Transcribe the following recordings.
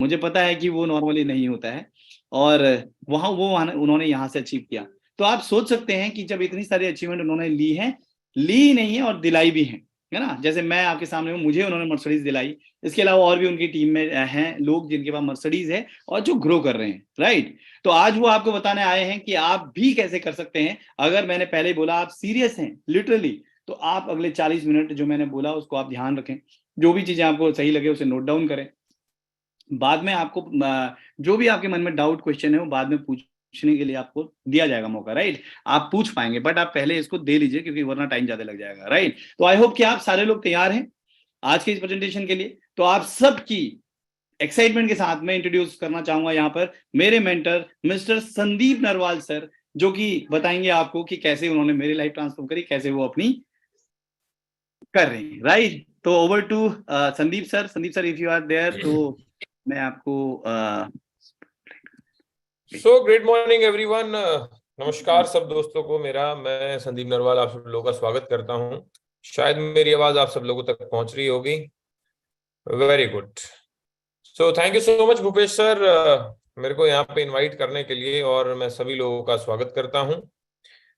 मुझे पता है कि वो नॉर्मली नहीं होता है, और उन्होंने यहाँ से अचीव किया। तो आप सोच सकते हैं कि जब इतनी सारी अचीवमेंट उन्होंने ली नहीं है और दिलाई भी है ना। जैसे मैं आपके सामने हूँ, मुझे उन्होंने मर्सिडीज दिलाई। इसके अलावा और भी उनकी टीम में हैं लोग जिनके पास मर्सिडीज है और जो ग्रो कर रहे हैं, राइट। तो आज वो आपको बताने आए हैं कि आप भी कैसे कर सकते हैं। अगर मैंने पहले ही बोला आप सीरियस हैं लिटरली, तो आप अगले 40 मिनट जो मैंने बोला उसको आप ध्यान रखें। जो भी चीजें आपको सही लगे उसे नोट डाउन करें। बाद में आपको जो भी आपके मन में डाउट क्वेश्चन है वो बाद में पूछने के लिए आपको दिया जाएगा मौका, राइट। आप पूछ पाएंगे, बट आप पहले इसको दे लीजिए क्योंकि वरना टाइम ज्यादा लग जाएगा, राइट। तो आई होप कि आप सारे लोग तैयार हैं आज के इस प्रेजेंटेशन के लिए। तो आप सबकी एक्साइटमेंट के साथ में इंट्रोड्यूस करना चाहूंगा यहाँ पर मेरे mentor mister Sandeep Narwal sir, जो कि बताएंगे आपको कि कैसे उन्होंने मेरी लाइफ ट्रांसफॉर्म करी, कैसे वो अपनी कर रहे हैं, राइट। तो over to Sandeep sir. Sandeep sir, if you are there तो मैं आपको सो गुड मॉर्निंग एवरीवन। नमस्कार सब दोस्तों को मेरा। मैं संदीप नरवाल आप सब लोगों का स्वागत करता हूं। शायद मेरी आवाज आप सब लोगों तक पहुंच रही होगी। Very good. So thank you so much Bhupesh sir, मेरे को यहाँ पे इनवाइट करने के लिए, और मैं सभी लोगों का स्वागत करता हूं।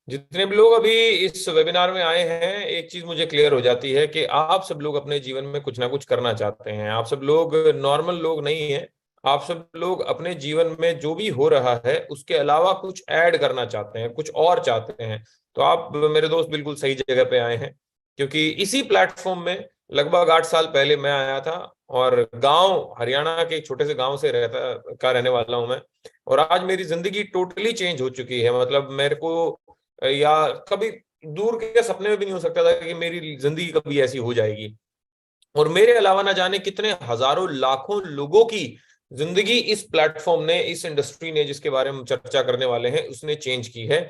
जितने भी लोग अभी इस वेबिनार में आए हैं, एक चीज मुझे क्लियर हो जाती है कि आप सब लोग अपने जीवन में कुछ ना कुछ करना चाहते हैं। आप सब लोग नॉर्मल लोग नहीं हैं। आप सब लोग अपने जीवन में जो भी हो रहा है उसके अलावा कुछ ऐड करना चाहते हैं, कुछ और चाहते हैं। तो आप मेरे दोस्त बिल्कुल सही जगह पे आए हैं, क्योंकि इसी प्लेटफॉर्म में लगभग 8 साल पहले मैं आया था, और गांव हरियाणा के एक छोटे से गांव से रहने वाला हूं मैं। और आज मेरी जिंदगी टोटली चेंज हो चुकी है। मतलब मेरे को या कभी दूर के सपने में भी नहीं हो सकता था कि मेरी जिंदगी कभी ऐसी हो जाएगी। और मेरे अलावा ना जाने कितने हजारों लाखों लोगों की जिंदगी इस प्लेटफॉर्म ने, इस इंडस्ट्री ने, जिसके बारे में हम चर्चा करने वाले हैं, उसने चेंज की है।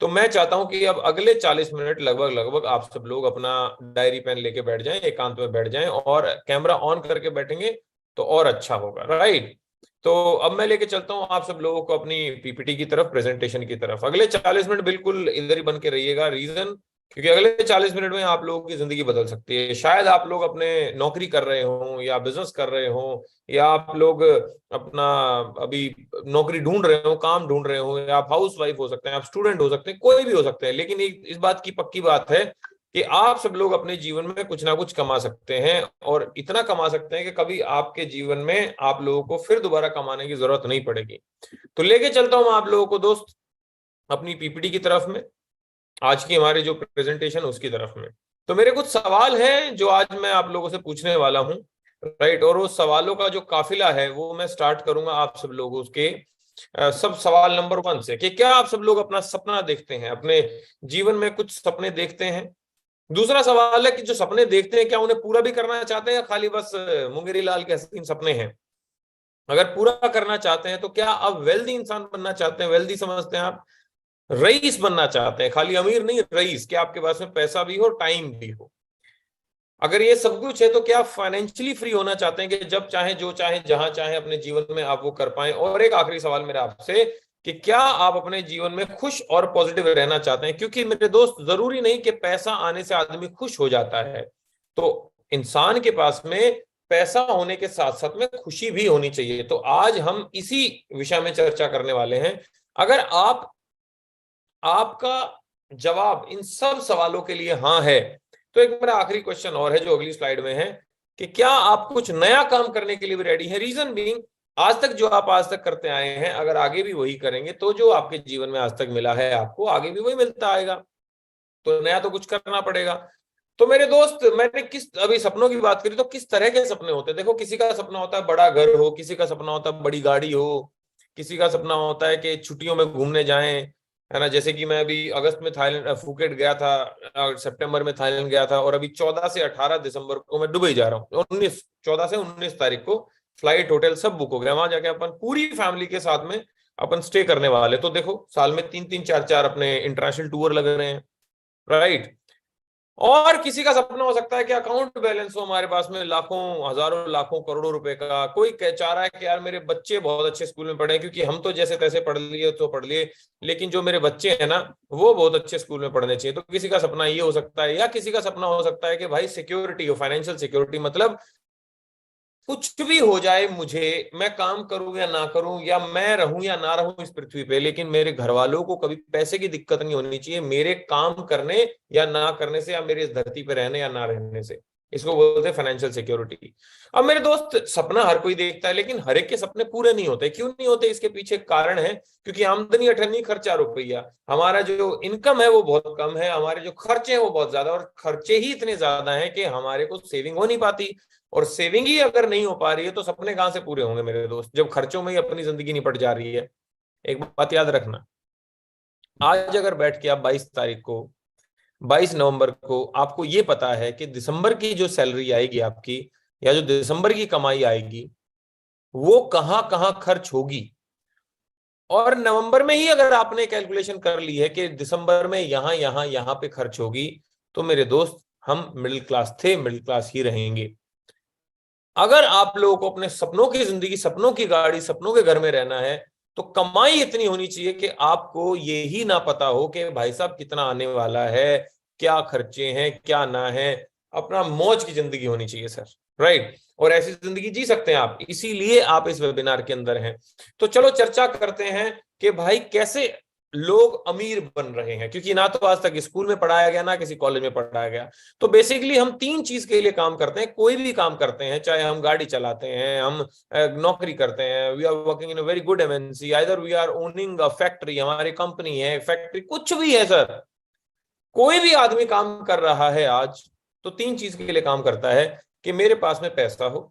तो मैं चाहता हूं कि अब अगले 40 मिनट लगभग लगभग आप सब लोग अपना डायरी पेन लेके बैठ जाएं, एकांत में बैठ जाएं, और कैमरा ऑन करके बैठेंगे तो और अच्छा होगा, राइट। तो अब मैं लेके चलता हूं आप सब लोगों को अपनी पीपीटी की तरफ, प्रेजेंटेशन की तरफ। अगले 40 मिनट बिल्कुल इधर ही बन के रहिएगा। रीजन, क्योंकि अगले 40 मिनट में आप लोगों की जिंदगी बदल सकती है। शायद आप लोग अपने नौकरी कर रहे हो, या बिजनेस कर रहे हो, या आप लोग अपना अभी नौकरी ढूंढ रहे हो, काम ढूंढ रहे हो, या आप हाउस वाइफ हो सकते हैं, आप स्टूडेंट हो सकते हैं, कोई भी हो सकते हैं। लेकिन एक इस बात की पक्की बात है कि आप सब लोग अपने जीवन में कुछ ना कुछ कमा सकते हैं, और इतना कमा सकते हैं कि कभी आपके जीवन में आप लोगों को फिर दोबारा कमाने की जरूरत नहीं पड़ेगी। तो लेके चलता हूं आप लोगों को दोस्त अपनी पीपीटी की तरफ में, आज की हमारी जो प्रेजेंटेशन उसकी तरफ में। तो मेरे कुछ सवाल हैं जो आज मैं आप लोगों से पूछने वाला हूं, राइट। और उस सवालों का जो काफिला है वो मैं स्टार्ट करूंगा आप सब लोगों के सब सवाल नंबर 1 से, कि क्या आप सब लोग अपना सपना देखते हैं, अपने जीवन में कुछ सपने देखते हैं। दूसरा सवाल है कि जो सपने देखते हैं क्या उन्हें पूरा भी करना चाहते हैं, या खाली बस मुंगेरी लाल के हसीन सपने हैं। अगर पूरा करना चाहते हैं तो क्या आप वेल्दी इंसान बनना चाहते हैं, वेल्दी समझते हैं आप, रईस बनना चाहते हैं, खाली अमीर नहीं रईस, कि आपके पास में पैसा भी हो, टाइम भी हो। अगर ये सब कुछ है तो क्या आप फाइनेंशियली फ्री होना चाहते हैं कि जब चाहे, जो चाहे, जहां चाहे अपने जीवन में आप वो कर पाए। और एक आखिरी सवाल मेरा आपसे, कि क्या आप अपने जीवन में खुश और पॉजिटिव रहना चाहते हैं। क्योंकि मेरे दोस्त, जरूरी नहीं कि पैसा आने से आदमी खुश हो जाता है। तो इंसान के पास में पैसा होने के साथ साथ में खुशी भी होनी चाहिए। तो आज हम इसी विषय में चर्चा करने वाले हैं। अगर आपका जवाब इन सब सवालों के लिए हाँ है, तो एक मेरा आखिरी क्वेश्चन और है जो अगली स्लाइड में है, कि क्या आप कुछ नया काम करने के लिए भी रेडी हैं। रीजन बीइंग, आज तक जो आप आज तक करते आए हैं, अगर आगे भी वही करेंगे तो जो आपके जीवन में आज तक मिला है आपको, आगे भी वही मिलता आएगा। तो नया तो कुछ करना पड़ेगा। तो मेरे दोस्त, मैंने अभी सपनों की बात करी, तो किस तरह के सपने होते हैं। देखो, किसी का सपना होता है बड़ा घर हो, किसी का सपना होता है बड़ी गाड़ी हो, किसी का सपना होता है कि छुट्टियों में घूमने जाएं, है ना। जैसे कि मैं अभी अगस्त में थाईलैंड, फुकेट गया था, सितंबर में थाईलैंड गया था, और अभी 14 से 18 दिसंबर को मैं दुबई जा रहा हूँ। 14 से 19 तारीख को फ्लाइट, होटल सब बुक हो गया। वहां जाके अपन पूरी फैमिली के साथ में अपन स्टे करने वाले। तो देखो, साल में 3-3 4-4 अपने इंटरनेशनल टूर लग रहे हैं, राइट। और किसी का सपना हो सकता है कि अकाउंट बैलेंस हो हमारे पास में लाखों, हजारों, लाखों, करोड़ों रुपए का। कोई चाह रहा है कि यार मेरे बच्चे बहुत अच्छे स्कूल में पढ़े, क्योंकि हम तो जैसे तैसे पढ़ लिए तो पढ़ लिए, लेकिन जो मेरे बच्चे हैं ना, वो बहुत अच्छे स्कूल में पढ़ने चाहिए। तो किसी का सपना ये हो सकता है। या किसी का सपना हो सकता है कि भाई सिक्योरिटी हो, फाइनेंशियल सिक्योरिटी, मतलब कुछ भी हो जाए, मुझे, मैं काम करूं या ना करूं, या मैं रहूं या ना रहूं इस पृथ्वी पे, लेकिन मेरे घर वालों को कभी पैसे की दिक्कत नहीं होनी चाहिए मेरे काम करने या ना करने से, या मेरे इस धरती पे रहने या ना रहने से। इसको बोलते हैं फाइनेंशियल सिक्योरिटी। अब मेरे दोस्त, सपना हर कोई देखता है, लेकिन हर एक के सपने पूरे नहीं होते। क्यों नहीं होते? इसके पीछे कारण है, क्योंकि आमदनी 18, खर्चा रुपया। हमारा जो इनकम है वो बहुत कम है, हमारे जो खर्चे हैं वो बहुत ज्यादा, और खर्चे ही इतने ज्यादा हैं कि हमारे को सेविंग हो नहीं पाती। और सेविंग ही अगर नहीं हो पा रही है तो सपने कहां से पूरे होंगे मेरे दोस्त, जब खर्चों में ही अपनी जिंदगी निपट जा रही है। एक बात याद रखना, आज अगर बैठ के आप 22 तारीख को, 22 नवंबर को, आपको ये पता है कि दिसंबर की जो सैलरी आएगी आपकी, या जो दिसंबर की कमाई आएगी, वो कहां कहां खर्च होगी, और नवंबर में ही अगर आपने कैलकुलेशन कर ली है कि दिसंबर में यहां यहां यहां पे खर्च होगी, तो मेरे दोस्त, हम मिडिल क्लास थे, मिडिल क्लास ही रहेंगे। अगर आप लोगों को अपने सपनों की जिंदगी, सपनों की गाड़ी, सपनों के घर में रहना है, तो कमाई इतनी होनी चाहिए कि आपको ये ही ना पता हो कि भाई साहब कितना आने वाला है, क्या खर्चे हैं, क्या ना है। अपना मौज की जिंदगी होनी चाहिए सर, राइट। और ऐसी जिंदगी जी सकते हैं आप, इसीलिए आप इस वेबिनार के अंदर हैं। तो चलो चर्चा करते हैं कि भाई कैसे लोग अमीर बन रहे हैं, क्योंकि ना तो आज तक स्कूल में पढ़ाया गया, ना किसी कॉलेज में पढ़ाया गया। तो बेसिकली हम 3 चीज के लिए काम करते हैं, कोई भी काम करते हैं, चाहे हम गाड़ी चलाते हैं, हम नौकरी करते हैं, we are working in a very good MNC, either we are owning a factory, हमारी कंपनी है, फैक्ट्री, कुछ भी है सर, कोई भी आदमी काम कर रहा है आज, तो 3 चीज के लिए काम करता है कि मेरे पास में पैसा हो,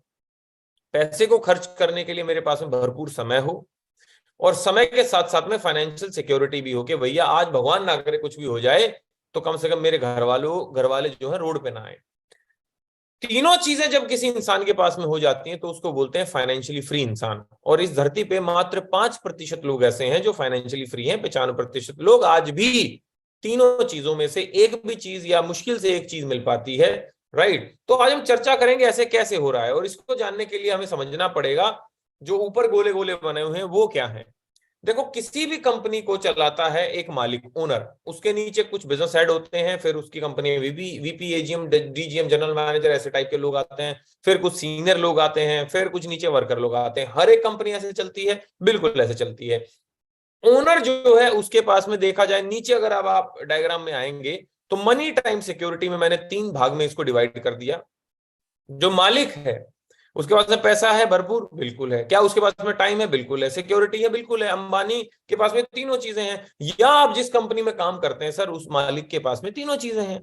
पैसे को खर्च करने के लिए मेरे पास में भरपूर समय हो, और समय के साथ साथ में फाइनेंशियल सिक्योरिटी भी हो कि भैया आज भगवान ना करे कुछ भी हो जाए, तो कम से कम मेरे घर वाले जो है रोड पे ना आए। तीनों चीजें जब किसी इंसान के पास में हो जाती हैं तो उसको बोलते हैं फाइनेंशियली फ्री इंसान। और इस धरती पे मात्र 5% लोग ऐसे हैं जो फाइनेंशियली फ्री हैं। 95% लोग आज भी तीनों चीजों में से एक भी चीज या मुश्किल से एक चीज मिल पाती है, राइट। तो आज हम चर्चा करेंगे ऐसे कैसे हो रहा है, और इसको जानने के लिए हमें समझना पड़ेगा जो ऊपर गोले गोले बने हुए हैं वो क्या है। देखो, किसी भी कंपनी को चलाता है एक मालिक, ओनर, उसके नीचे कुछ बिजनेस हेड होते हैं, फिर उसकी कंपनी में VP AGM DGM general manager ऐसे टाइप के लोग आते हैं, फिर कुछ सीनियर लोग आते हैं, फिर कुछ नीचे वर्कर लोग आते हैं। हर एक कंपनी ऐसे चलती है, बिल्कुल ऐसे चलती है। ओनर जो है उसके पास में देखा जाए नीचे, अगर अब आप डायग्राम में आएंगे तो मनी टाइम सिक्योरिटी में मैंने 3 भाग में इसको डिवाइड कर दिया। जो मालिक है उसके पास में पैसा है भरपूर, बिल्कुल है। क्या उसके पास में टाइम है? बिल्कुल है। सिक्योरिटी है? बिल्कुल है। अंबानी के पास में तीनों चीजें हैं। या आप जिस कंपनी में काम करते हैं सर, उस मालिक के पास में तीनों चीजें हैं।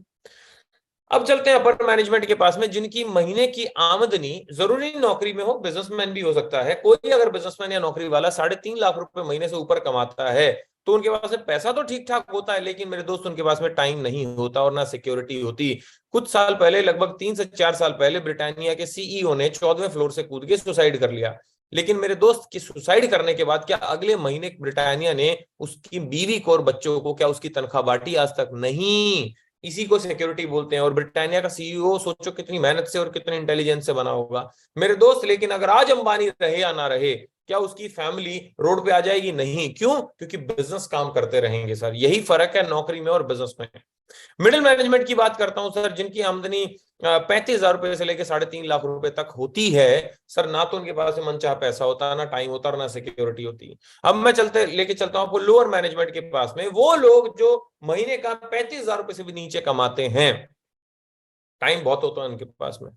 अब चलते हैं अपर मैनेजमेंट के पास में, जिनकी महीने की आमदनी, जरूरी नौकरी में हो, बिजनेसमैन भी हो सकता है कोई, अगर बिजनेसमैन या नौकरी वाला 3.5 लाख रुपए महीने से ऊपर कमाता है, तो उनके पास में पैसा तो ठीक ठाक होता है, लेकिन मेरे दोस्त उनके पास में टाइम नहीं होता और ना सिक्योरिटी होती। कुछ साल पहले, लगभग 3 से 4 साल पहले, ब्रिटानिया के सीईओ ने 14वें फ्लोर से कूद के सुसाइड कर लिया। लेकिन मेरे दोस्त की सुसाइड करने के बाद क्या अगले महीने ब्रिटानिया ने उसकी बीवी को और बच्चों को क्या उसकी तनख्वाह बांटी? आज तक नहीं। इसी को सिक्योरिटी बोलते हैं। और ब्रिटानिया का सीईओ सोचो कितनी मेहनत से और कितने इंटेलिजेंस से बना होगा मेरे दोस्त। लेकिन अगर आज अंबानी रहे या ना रहे, क्या उसकी फैमिली रोड पे आ जाएगी? नहीं। क्यों? क्योंकि बिजनेस काम करते रहेंगे सर। यही फर्क है नौकरी में और बिजनेस में। मिडिल मैनेजमेंट की बात करता हूं सर, जिनकी आमदनी 35,000 रुपए से लेकर 3.5 लाख रुपए तक होती है सर, ना तो उनके पास मनचाहा पैसा होता, ना टाइम होता और ना सिक्योरिटी होती। अब मैं लेके चलता हूं आपको लोअर मैनेजमेंट के पास में, वो लोग जो महीने का 35,000 रुपए से भी नीचे कमाते हैं। टाइम बहुत होता है उनके पास में,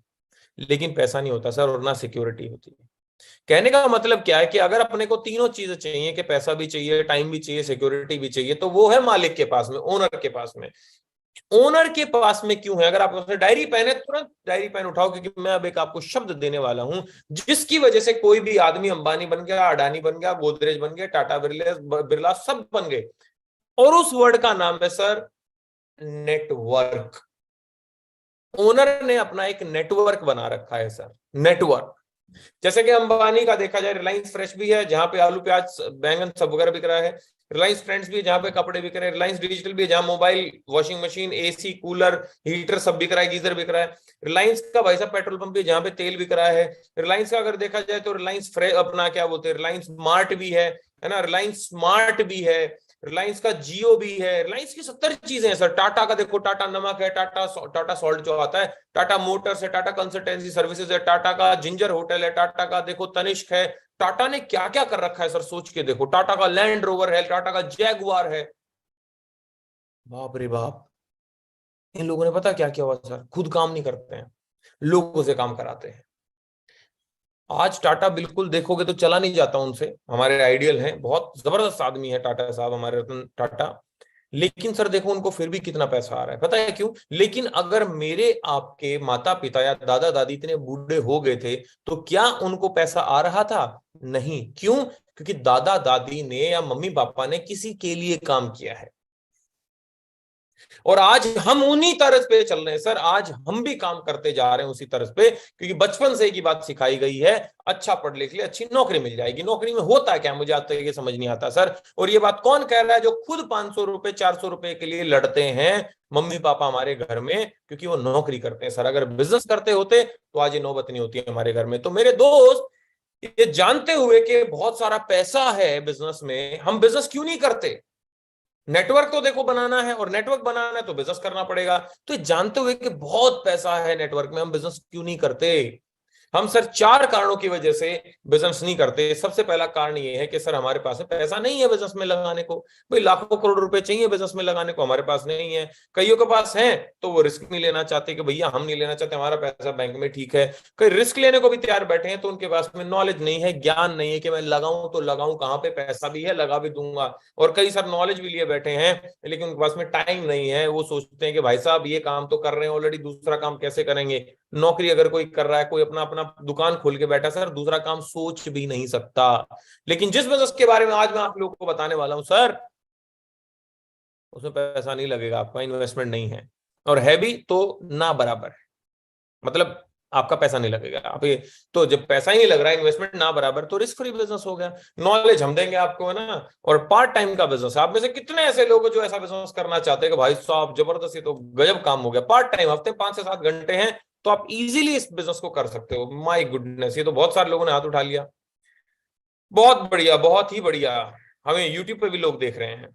लेकिन पैसा नहीं होता सर, और ना सिक्योरिटी होती है। कहने का मतलब क्या है कि अगर अपने को तीनों चीजें चाहिए, कि पैसा भी चाहिए, टाइम भी चाहिए, सिक्योरिटी भी चाहिए, तो वो है मालिक के पास में, ओनर के पास में। ओनर के पास में क्यों है? अगर आप उसने डायरी पेन है, तुरंत डायरी पेन उठाओ, क्योंकि मैं अब एक आपको शब्द देने वाला हूं जिसकी वजह से कोई भी आदमी अंबानी बन गया, अडानी बन गया, गोदरेज बन गया, टाटा बिरला सब बन गए। और उस वर्ड का नाम है सर नेटवर्क। ओनर ने अपना एक नेटवर्क बना रखा है सर, नेटवर्क। जैसे कि अंबानी का देखा जाए, रिलायंस फ्रेश भी है जहां पे आलू प्याज बैंगन सब वगैरह बिक रहा है, रिलायंस फ्रेंड्स भी है जहां पे कपड़े बिक रहे हैं, रिलायंस डिजिटल भी है जहां mobile, washing machine, AC, cooler, heater सब बिक रहा है, गीजर बिक रहा है। रिलायंस का भाई साहब पेट्रोल पंप भी है जहां पे तेल बिक रहा है। रिलायंस का अगर देखा जाए तो रिलायंस फ्रेश, अपना क्या बोलते हैं, रिलायंस मार्ट भी है ना, रिलायंस स्मार्ट भी है। रिलायंस का जियो भी है, रिलायंस की 70 चीजें हैं सर। टाटा का देखो, टाटा नमक है, टाटा सॉल्ट जो आता है, टाटा मोटर्स है, टाटा कंसल्टेंसी सर्विसेज है, टाटा का जिंजर होटल है, टाटा का देखो तनिष्क है। टाटा ने क्या क्या कर रखा है सर, सोच के देखो। टाटा का लैंड रोवर है, टाटा का जैगुआर है। बाप रे बाप, इन लोगों ने पता क्या किया हुआ सर, खुद काम नहीं करते हैं, लोगों से काम कराते हैं। आज टाटा बिल्कुल देखोगे तो चला नहीं जाता उनसे, हमारे आइडियल हैं, बहुत जबरदस्त आदमी है टाटा साहब, हमारे रतन टाटा। लेकिन सर देखो उनको फिर भी कितना पैसा आ रहा है, पता है क्यों? लेकिन अगर मेरे आपके माता पिता या दादा दादी इतने बूढ़े हो गए थे तो क्या उनको पैसा आ रहा था? नहीं। क्यों? क्योंकि दादा दादी ने या मम्मी पापा ने किसी के लिए काम किया है। और आज हम उन्हीं तरस पे चल रहे हैं सर, आज हम भी काम करते जा रहे हैं उसी तरस पे, क्योंकि बचपन से एक ही बात सिखाई गई है, अच्छा पढ़ लिख ले अच्छी नौकरी मिल जाएगी। नौकरी में होता क्या, मुझे आज तक ये समझ नहीं आता सर। और ये बात कौन कह रहा है जो खुद 500 रुपए 400 रुपए के लिए लड़ते हैं मम्मी पापा हमारे घर में, क्योंकि वो नौकरी करते हैं सर। अगर बिजनेस करते होते तो आज ये नौबत नहीं होती हमारे घर में। तो मेरे दोस्त, ये जानते हुए कि बहुत सारा पैसा है बिजनेस में, हम बिजनेस क्यों नहीं करते? नेटवर्क तो देखो बनाना है, और नेटवर्क बनाना है तो बिजनेस करना पड़ेगा। तो जानते हुए कि बहुत पैसा है नेटवर्क में, हम बिजनेस क्यों नहीं करते? हम सर 4 कारणों की वजह से बिजनेस नहीं करते। सबसे पहला कारण ये है कि सर हमारे पास पैसा नहीं है बिजनेस में लगाने को। भाई लाखों करोड़ रुपए चाहिए बिजनेस में लगाने को, हमारे पास नहीं है। कईयों के पास है तो वो रिस्क नहीं लेना चाहते कि भैया हम नहीं लेना चाहते, हमारा पैसा बैंक में ठीक है। कई रिस्क लेने को भी तैयार बैठे हैं तो उनके पास में नॉलेज नहीं है, ज्ञान नहीं है कि मैं लगाऊं तो लगाऊं कहां पे, पैसा भी है लगा भी दूंगा। और कई सर नॉलेज भी लिए बैठे हैं लेकिन उनके पास में टाइम नहीं है। वो सोचते हैं कि भाई साहब ये काम तो कर रहे हैं ऑलरेडी, दूसरा काम कैसे करेंगे? नौकरी अगर कोई कर रहा है, कोई अपना अपना दुकान खोल के बैठा सर, दूसरा काम सोच भी नहीं सकता। लेकिन जिस बिजनेस के बारे में आज मैं आप लोगों को बताने वाला हूं सर, उसमें पैसा नहीं लगेगा, आपका इन्वेस्टमेंट नहीं है, और है भी तो ना बराबर है। मतलब आपका पैसा नहीं लगेगा आप ये, तो जब पैसा ही नहीं लग रहा है, इन्वेस्टमेंट ना बराबर, तो रिस्क फ्री बिजनेस हो गया। नॉलेज हम देंगे आपको, है ना। और पार्ट टाइम का बिजनेस, आप में से कितने ऐसे लोग हैं जो ऐसा बिजनेस करना चाहते हैं कि भाई साहब जबरदस्त, ये तो गजब काम हो गया, पार्ट टाइम, हफ्ते 5 से 7 घंटे हैं तो आप इजीली इस बिजनेस को कर सकते हो। माय गुडनेस, ये तो बहुत सारे लोगों ने हाथ उठा लिया। बहुत बढ़िया, बहुत ही बढ़िया, हमें यूट्यूब पे भी लोग देख रहे हैं।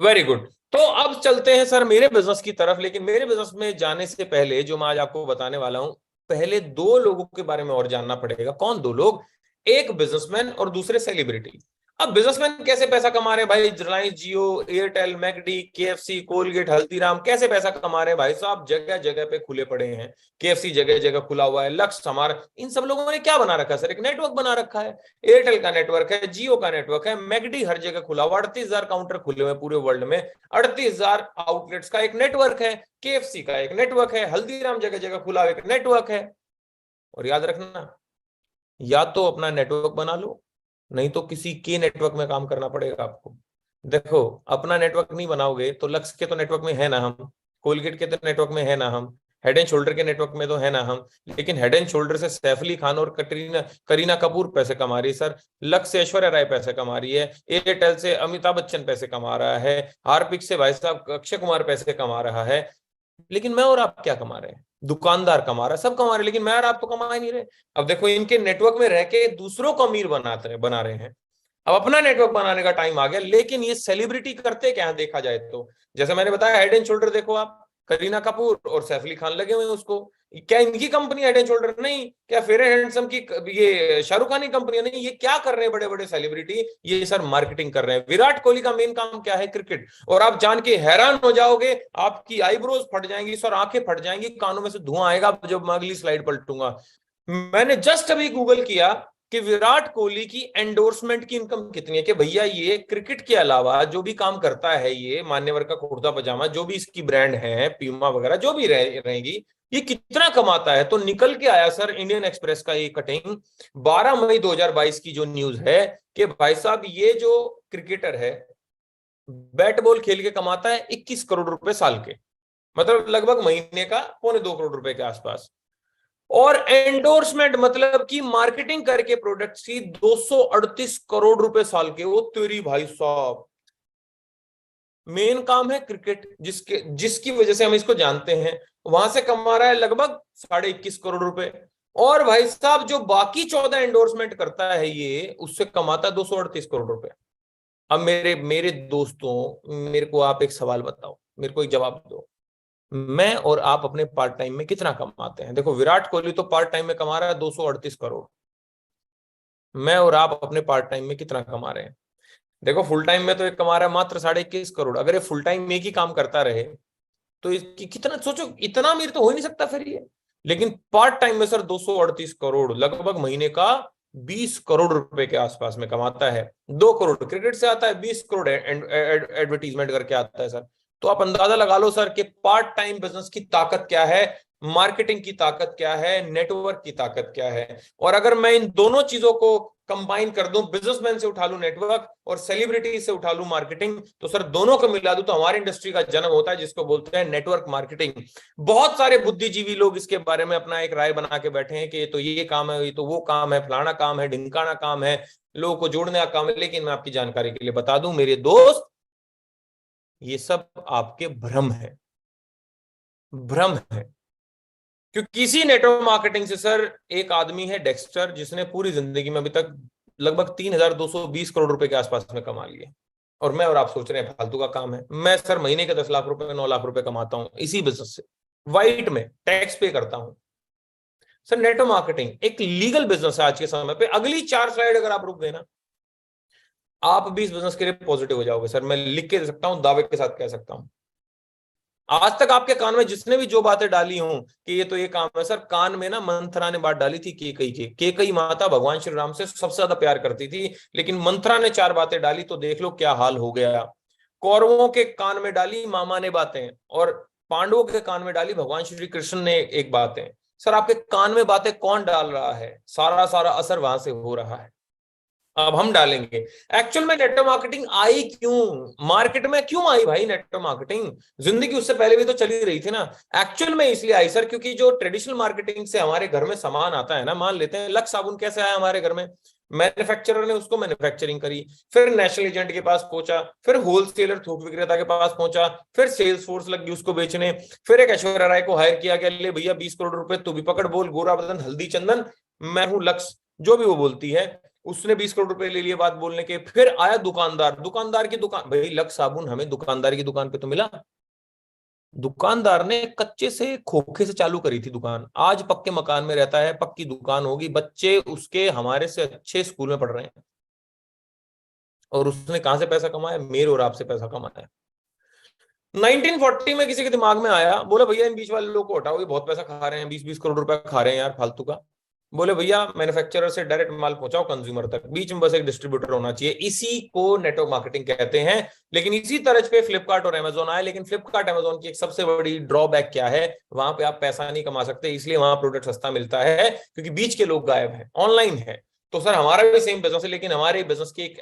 Very good. तो अब चलते हैं सर मेरे बिजनेस की तरफ। लेकिन मेरे बिजनेस में जाने से पहले जो मैं आज आपको बताने वाला हूं, पहले 2 लोगों के बारे में और जानना पड़ेगा। कौन 2 लोग? एक बिजनेसमैन और दूसरे सेलिब्रिटी। अब बिजनेसमैन कैसे पैसा कमा रहे हैं भाई? Reliance, Jio, Airtel, McD, KFC, Colgate, Haldiram, कैसे पैसा कमा रहे हैं भाई साहब? जगह जगह पे खुले पड़े हैं। केएफसी जगह जगह खुला हुआ है, लक्स, हमारा, इन सब लोगों ने क्या बना रखा है सर? एक नेटवर्क बना रखा है। एयरटेल का नेटवर्क है, जियो का नेटवर्क है, मैकडी हर जगह खुला हुआ, 38,000 काउंटर खुले हुए पूरे वर्ल्ड में, 38,000 आउटलेट्स का एक नेटवर्क है, केएफसी का एक नेटवर्क है, हल्दीराम जगह जगह खुला हुआ एक नेटवर्क है। और याद रखना, या तो अपना नेटवर्क बना लो, नहीं तो किसी के नेटवर्क में काम करना पड़ेगा आपको। देखो, अपना नेटवर्क नहीं बनाओगे तो लक्स के तो नेटवर्क में है ना हम, कोलगेट के तो नेटवर्क में है ना हम, हेड एंड शोल्डर के नेटवर्क में तो है ना हम। लेकिन हेड एंड शोल्डर से सैफ अली खान और करीना कपूर पैसे कमा रही है सर, लक्स से ऐश्वर्या राय पैसे कमा रही है, एयरटेल से अमिताभ बच्चन पैसे कमा रहा है, हार्पिक से भाई साहब अक्षय कुमार पैसे कमा रहा है। लेकिन मैं और आप क्या कमा रहे हैं? दुकानदार कमा रहा है, सब कमा रहे हैं, लेकिन मैं और आप तो कमा ही नहीं रहे। अब देखो, इनके नेटवर्क में रह के दूसरों को अमीर बना रहे हैं। अब अपना नेटवर्क बनाने का टाइम आ गया। लेकिन ये सेलिब्रिटी करते क्या है देखा जाए तो? जैसे मैंने बताया, हेड एंड शोल्डर देखो आप, करीना कपूर और सैफ अली खान लगे हुए हैं उसको। क्या इनकी कंपनी हेड एंड शोल्डर? नहीं। क्या फेयर एंड हैंडसम की ये शाहरुख खान की कंपनी? नहीं। ये क्या कर रहे हैं बड़े बड़े सेलिब्रिटी? ये सर मार्केटिंग कर रहे हैं। विराट कोहली का मेन काम क्या है? क्रिकेट। और आप जान के हैरान हो जाओगे, आपकी आईब्रोज फट जाएंगी सर, आंखें फट जाएंगी, कानों में से धुआं आएगा जब मैं अगली स्लाइड पलटूंगा। मैंने जस्ट अभी गूगल किया कि विराट कोहली की एंडोर्समेंट की इनकम कितनी है, कि भैया ये क्रिकेट के अलावा जो भी काम करता है, ये मान्यवर का कुर्ता पजामा जो भी इसकी ब्रांड है, प्यूमा वगैरह जो भी रहेगी, ये कितना कमाता है। तो निकल के आया सर इंडियन एक्सप्रेस का ये कटिंग 12 मई 2022 की जो न्यूज है, कि भाई साहब ये जो क्रिकेटर है, बैट बॉल खेल के कमाता है 21 करोड़ रुपए साल के, मतलब लगभग महीने का 2.25 करोड़ रुपए के आसपास। और एंडोर्समेंट मतलब कि मार्केटिंग करके प्रोडक्ट्स की 238 करोड़ रुपए साल के। वो तेरी भाई साहब, मेन काम है क्रिकेट, जिसकी वजह से हम इसको जानते हैं, वहां से कमा रहा है लगभग 21.5 करोड़ रुपए। और भाई साहब जो बाकी 14 एंडोर्समेंट करता है ये, उससे कमाता है 238 करोड़ रुपए। अब मेरे मेरे दोस्तों, मेरे को आप एक सवाल बताओ, मेरे को एक जवाब दो, मैं और आप अपने पार्ट टाइम में कितना कमाते हैं? देखो विराट कोहली तो पार्ट टाइम में कमा रहा है 238 करोड़। मैं और आप अपने पार्ट टाइम में कितना कमा रहे हैं? देखो फुल टाइम में तो एक कमा रहा है मात्र 21.5 करोड़। अगर ये फुल टाइम में एक ही काम करता रहे तो इसकी कितना, सोचो इतना अमीर तो हो ही नहीं सकता फिर ये। लेकिन पार्ट टाइम में सर 238 करोड़, लगभग महीने का 20 करोड़ रुपए के आसपास में कमाता है। 2 करोड़ क्रिकेट से आता है, 20 करोड़ एडवर्टीजमेंट करके आता है सर। तो आप अंदाजा लगा लो सर कि पार्ट टाइम बिजनेस की ताकत क्या है, मार्केटिंग की ताकत क्या है, नेटवर्क की ताकत क्या है। और अगर मैं इन दोनों चीजों को कंबाइन कर दूं, बिजनेसमैन से उठा लूं नेटवर्क और सेलिब्रिटी से उठा लूं मार्केटिंग, तो सर दोनों को मिला दूं तो हमारी इंडस्ट्री का जन्म होता है जिसको बोलते हैं नेटवर्क मार्केटिंग। बहुत सारे बुद्धिजीवी लोग इसके बारे में अपना एक राय बना के बैठे हैं कि ये तो ये काम है, ये तो वो काम है, फलाना काम है, ढिमकाना काम है, लोगों को जोड़ने का काम है। लेकिन मैं आपकी जानकारी के लिए बता दूं मेरे दोस्त, ये सब आपके भ्रम है, भ्रम है। क्योंकि किसी नेटवर्क मार्केटिंग से सर, एक आदमी है डेक्स्टर जिसने पूरी जिंदगी में अभी तक लगभग 3,220 करोड़ रुपए के आसपास में कमा लिए। और मैं और आप सोच रहे हैं फालतू का काम है। मैं सर महीने के 10 लाख रुपए 9 लाख रुपए कमाता हूं इसी बिजनेस से, वाइट में टैक्स पे करता हूं। सर नेटवर्क मार्केटिंग एक लीगल बिजनेस है आज के समय पे। अगली 4 स्लाइड अगर आप रुक देना, आप भी इस बिजनेस के लिए पॉजिटिव हो जाओगे सर। मैं लिख के दे सकता हूं, दावे के साथ कह सकता हूं। आज तक आपके कान में जिसने भी जो बातें डाली हूं कि ये तो ये काम है, सर कान में ना मंथरा ने बात डाली थी केकई के। केकई माता भगवान श्री राम से सबसे ज्यादा प्यार करती थी, लेकिन मंथरा ने 4 बातें डाली तो देख लो क्या हाल हो गया। कौरवों के कान में डाली मामा ने बातें, और पांडवों के कान में डाली भगवान श्री कृष्ण ने एक बातें। सर आपके कान में बातें कौन डाल रहा है? सारा सारा असर वहां से हो रहा है। अब हम डालेंगे एक्चुअल में नेटवर्क मार्केटिंग आई क्यों, मार्केट में क्यों आई भाई नेटवर्क मार्केटिंग? जिंदगी उससे पहले भी तो चली रही थी ना। एक्चुअल में इसलिए आई सर क्योंकि जो ट्रेडिशनल मार्केटिंग से हमारे घर में सामान आता है ना, मान लेते हैं लक्स साबुन कैसे आया हमारे घर में, मैन्युफैक्चरर ने उसको मैन्युफैक्चरिंग करी, फिर नेशनल एजेंट के पास पहुंचा, फिर होलसेलर थोक विक्रेता के पास पहुंचा, फिर सेल्स फोर्स लगी उसको बेचने, फिर एक ऐश्वर्या राय को हायर किया गया, ले भैया 20 करोड़ रुपए तू भी पकड़, बोल गोरा बदन हल्दी चंदन मैं हूं लक्स, जो भी वो बोलती है। उसने 20 करोड़ रुपए ले लिए बात बोलने के। फिर आया दुकानदार, दुकानदार की दुकान, भाई लक्स साबुन हमें दुकानदार की दुकान पे तो मिला। दुकानदार ने कच्चे से खोखे से चालू करी थी दुकान, आज पक्के मकान में रहता है, पक्की दुकान होगी, बच्चे उसके हमारे से अच्छे स्कूल में पढ़ रहे हैं। और उसने कहां से पैसा कमाया? मेरे और आपसे पैसा कमाया। 1940 में किसी के दिमाग में आया, बोले भैया इन बीच वाले लोग को हटाओ, ये बहुत पैसा खा रहे हैं, 20-20 करोड़ रुपए खा रहे हैं यार फालतू का। बोले भैया मैन्युफैक्चरर से डायरेक्ट माल पहुंचाओ कंज्यूमर तक, बीच में बस एक डिस्ट्रीब्यूटर होना चाहिए। इसी को नेटवर्क मार्केटिंग कहते हैं। लेकिन इसी तरह पे फ्लिपकार्ट और अमेजोन आए। लेकिन फ्लिपकार्ट अमेजोन की एक सबसे बड़ी ड्रॉबैक क्या है? वहां पे आप पैसा नहीं कमा सकते, इसलिए वहां प्रोडक्ट सस्ता मिलता है क्योंकि बीच के लोग गायब हैं, ऑनलाइन है। तो सर हमारा भी सेम बिजनेस है, लेकिन हमारे बिजनेस की एक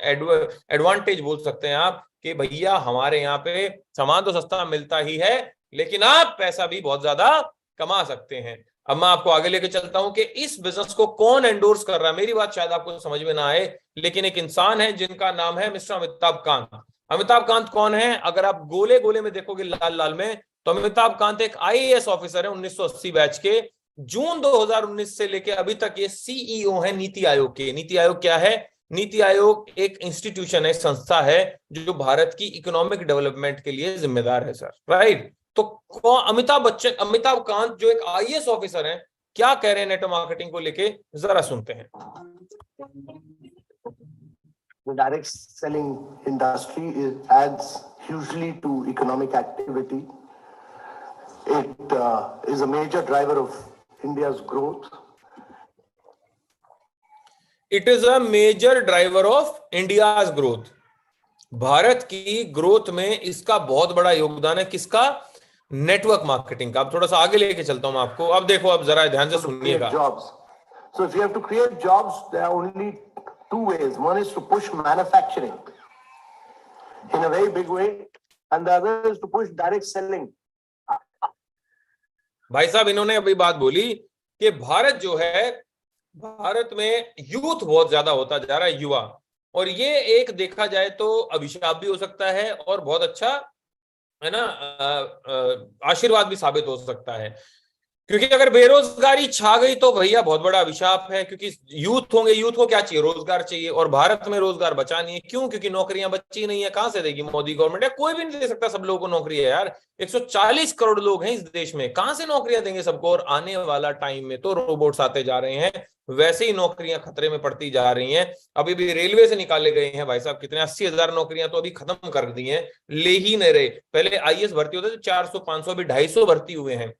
एडवांटेज बोल सकते हैं आप कि भैया हमारे यहाँ पे सामान तो सस्ता मिलता ही है, लेकिन आप पैसा भी बहुत ज्यादा कमा सकते हैं। अब मैं आपको आगे लेके चलता हूं कि इस बिजनेस को कौन एंडोर्स कर रहा है। मेरी बात शायद आपको समझ में ना आए, लेकिन एक इंसान है जिनका नाम है मिस्टर अमिताभ कांत। अमिताभ कांत कौन है? अगर आप गोले गोले में देखोगे लाल लाल में, तो अमिताभ कांत एक आईएएस ऑफिसर है 1980 बैच के। जून 2019 से लेके अभी तक ये सीईओ है नीति आयोग के। नीति आयोग क्या है? नीति आयोग एक इंस्टीट्यूशन है, संस्था है जो भारत की इकोनॉमिक डेवलपमेंट के लिए जिम्मेदार है सर, राइट। तो अमिताभ कांत जो एक आईएएस ऑफिसर हैं, क्या कह रहे हैं नेटवर्क मार्केटिंग को लेके, जरा सुनते हैं। The direct selling industry adds hugely to economic activity. It is a major driver of India's growth. It is a major driver of India's growth. Bharat की ग्रोथ में इसका बहुत बड़ा योगदान है। किसका? नेटवर्क मार्केटिंग का। अब थोड़ा सा आगे लेके चलता हूं आपको। अब देखो, अब जरा ध्यान से सुनिएगा। So if you have to create jobs, there are only two ways. One is to push manufacturing in a very big way, and the other is to push direct selling. भाई साहब इन्होंने अभी बात बोली कि भारत जो है, भारत में यूथ बहुत ज्यादा होता जा रहा है, युवा, और ये एक देखा जाए तो अभिशाप भी हो सकता है और बहुत अच्छा है ना, आशीर्वाद भी साबित हो सकता है। क्योंकि अगर बेरोजगारी छा गई तो भैया बहुत बड़ा अभिशाप है, क्योंकि यूथ होंगे, यूथ को क्या चाहिए, रोजगार चाहिए, और भारत में रोजगार बचा नहीं है। क्यों? क्योंकि नौकरियां बची नहीं है। कहां से देगी मोदी गवर्नमेंट? है कोई भी नहीं दे सकता सब लोगों को नौकरी है यार। 140 करोड़ लोग हैं इस देश में, कहां से नौकरियां देंगे सबको? और आने वाला टाइम में तो रोबोट्स आते जा रहे हैं, वैसे ही नौकरियां खतरे में पड़ती जा रही हैं। अभी भी रेलवे से निकाले गए हैं भाई साहब कितने 80,000 नौकरियां तो अभी खत्म कर दी हैं, ले ही नहीं रहे। पहले आईएएस भर्ती होते थे 400 500, अभी 250 भर्ती हुए हैं।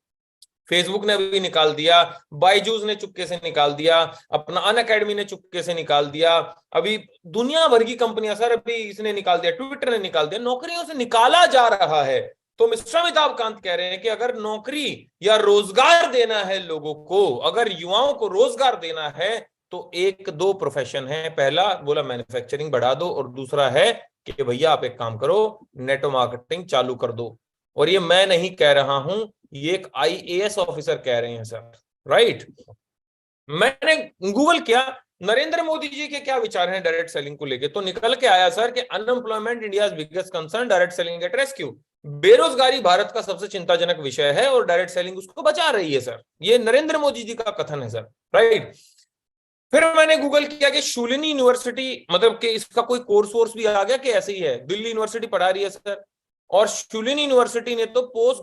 फेसबुक ने अभी निकाल दिया, बायजूस ने चुपके से निकाल दिया, अपना अनअकैडमी ने चुपके से निकाल दिया, अभी दुनिया भर की कंपनियां सर, अभी इसने निकाल दिया, ट्विटर ने निकाल दिया, नौकरियों से निकाला जा रहा है। तो मिस्टर अमिताभ कांत कह रहे हैं कि अगर नौकरी या रोजगार देना है लोगों को, अगर युवाओं को रोजगार देना है, तो एक दो प्रोफेशन है। पहला बोला मैन्युफैक्चरिंग बढ़ा दो, और दूसरा है कि भैया आप एक काम करो, नेटवर्क मार्केटिंग चालू कर दो। और ये मैं नहीं कह रहा हूं, ये एक आईएएस ऑफिसर कह रहे हैं सर, राइट। मैंने गूगल किया नरेंद्र मोदी जी के क्या विचार हैं डायरेक्ट सेलिंग को लेके, तो निकल के आया सर कि unemployment India's biggest concern, direct selling at rescue. बेरोजगारी भारत का सबसे चिंताजनक विषय है और डायरेक्ट सेलिंग उसको बचा रही है सर। ये नरेंद्र मोदी जी का कथन है सर, राइट। फिर मैंने गूगल किया कि शूलिनी यूनिवर्सिटी, मतलब कि इसका कोई कोर्स वोर्स भी आ गया कि ऐसे ही है? दिल्ली यूनिवर्सिटी पढ़ा रही है सर, और शूलिनी यूनिवर्सिटी ने तो पोस्ट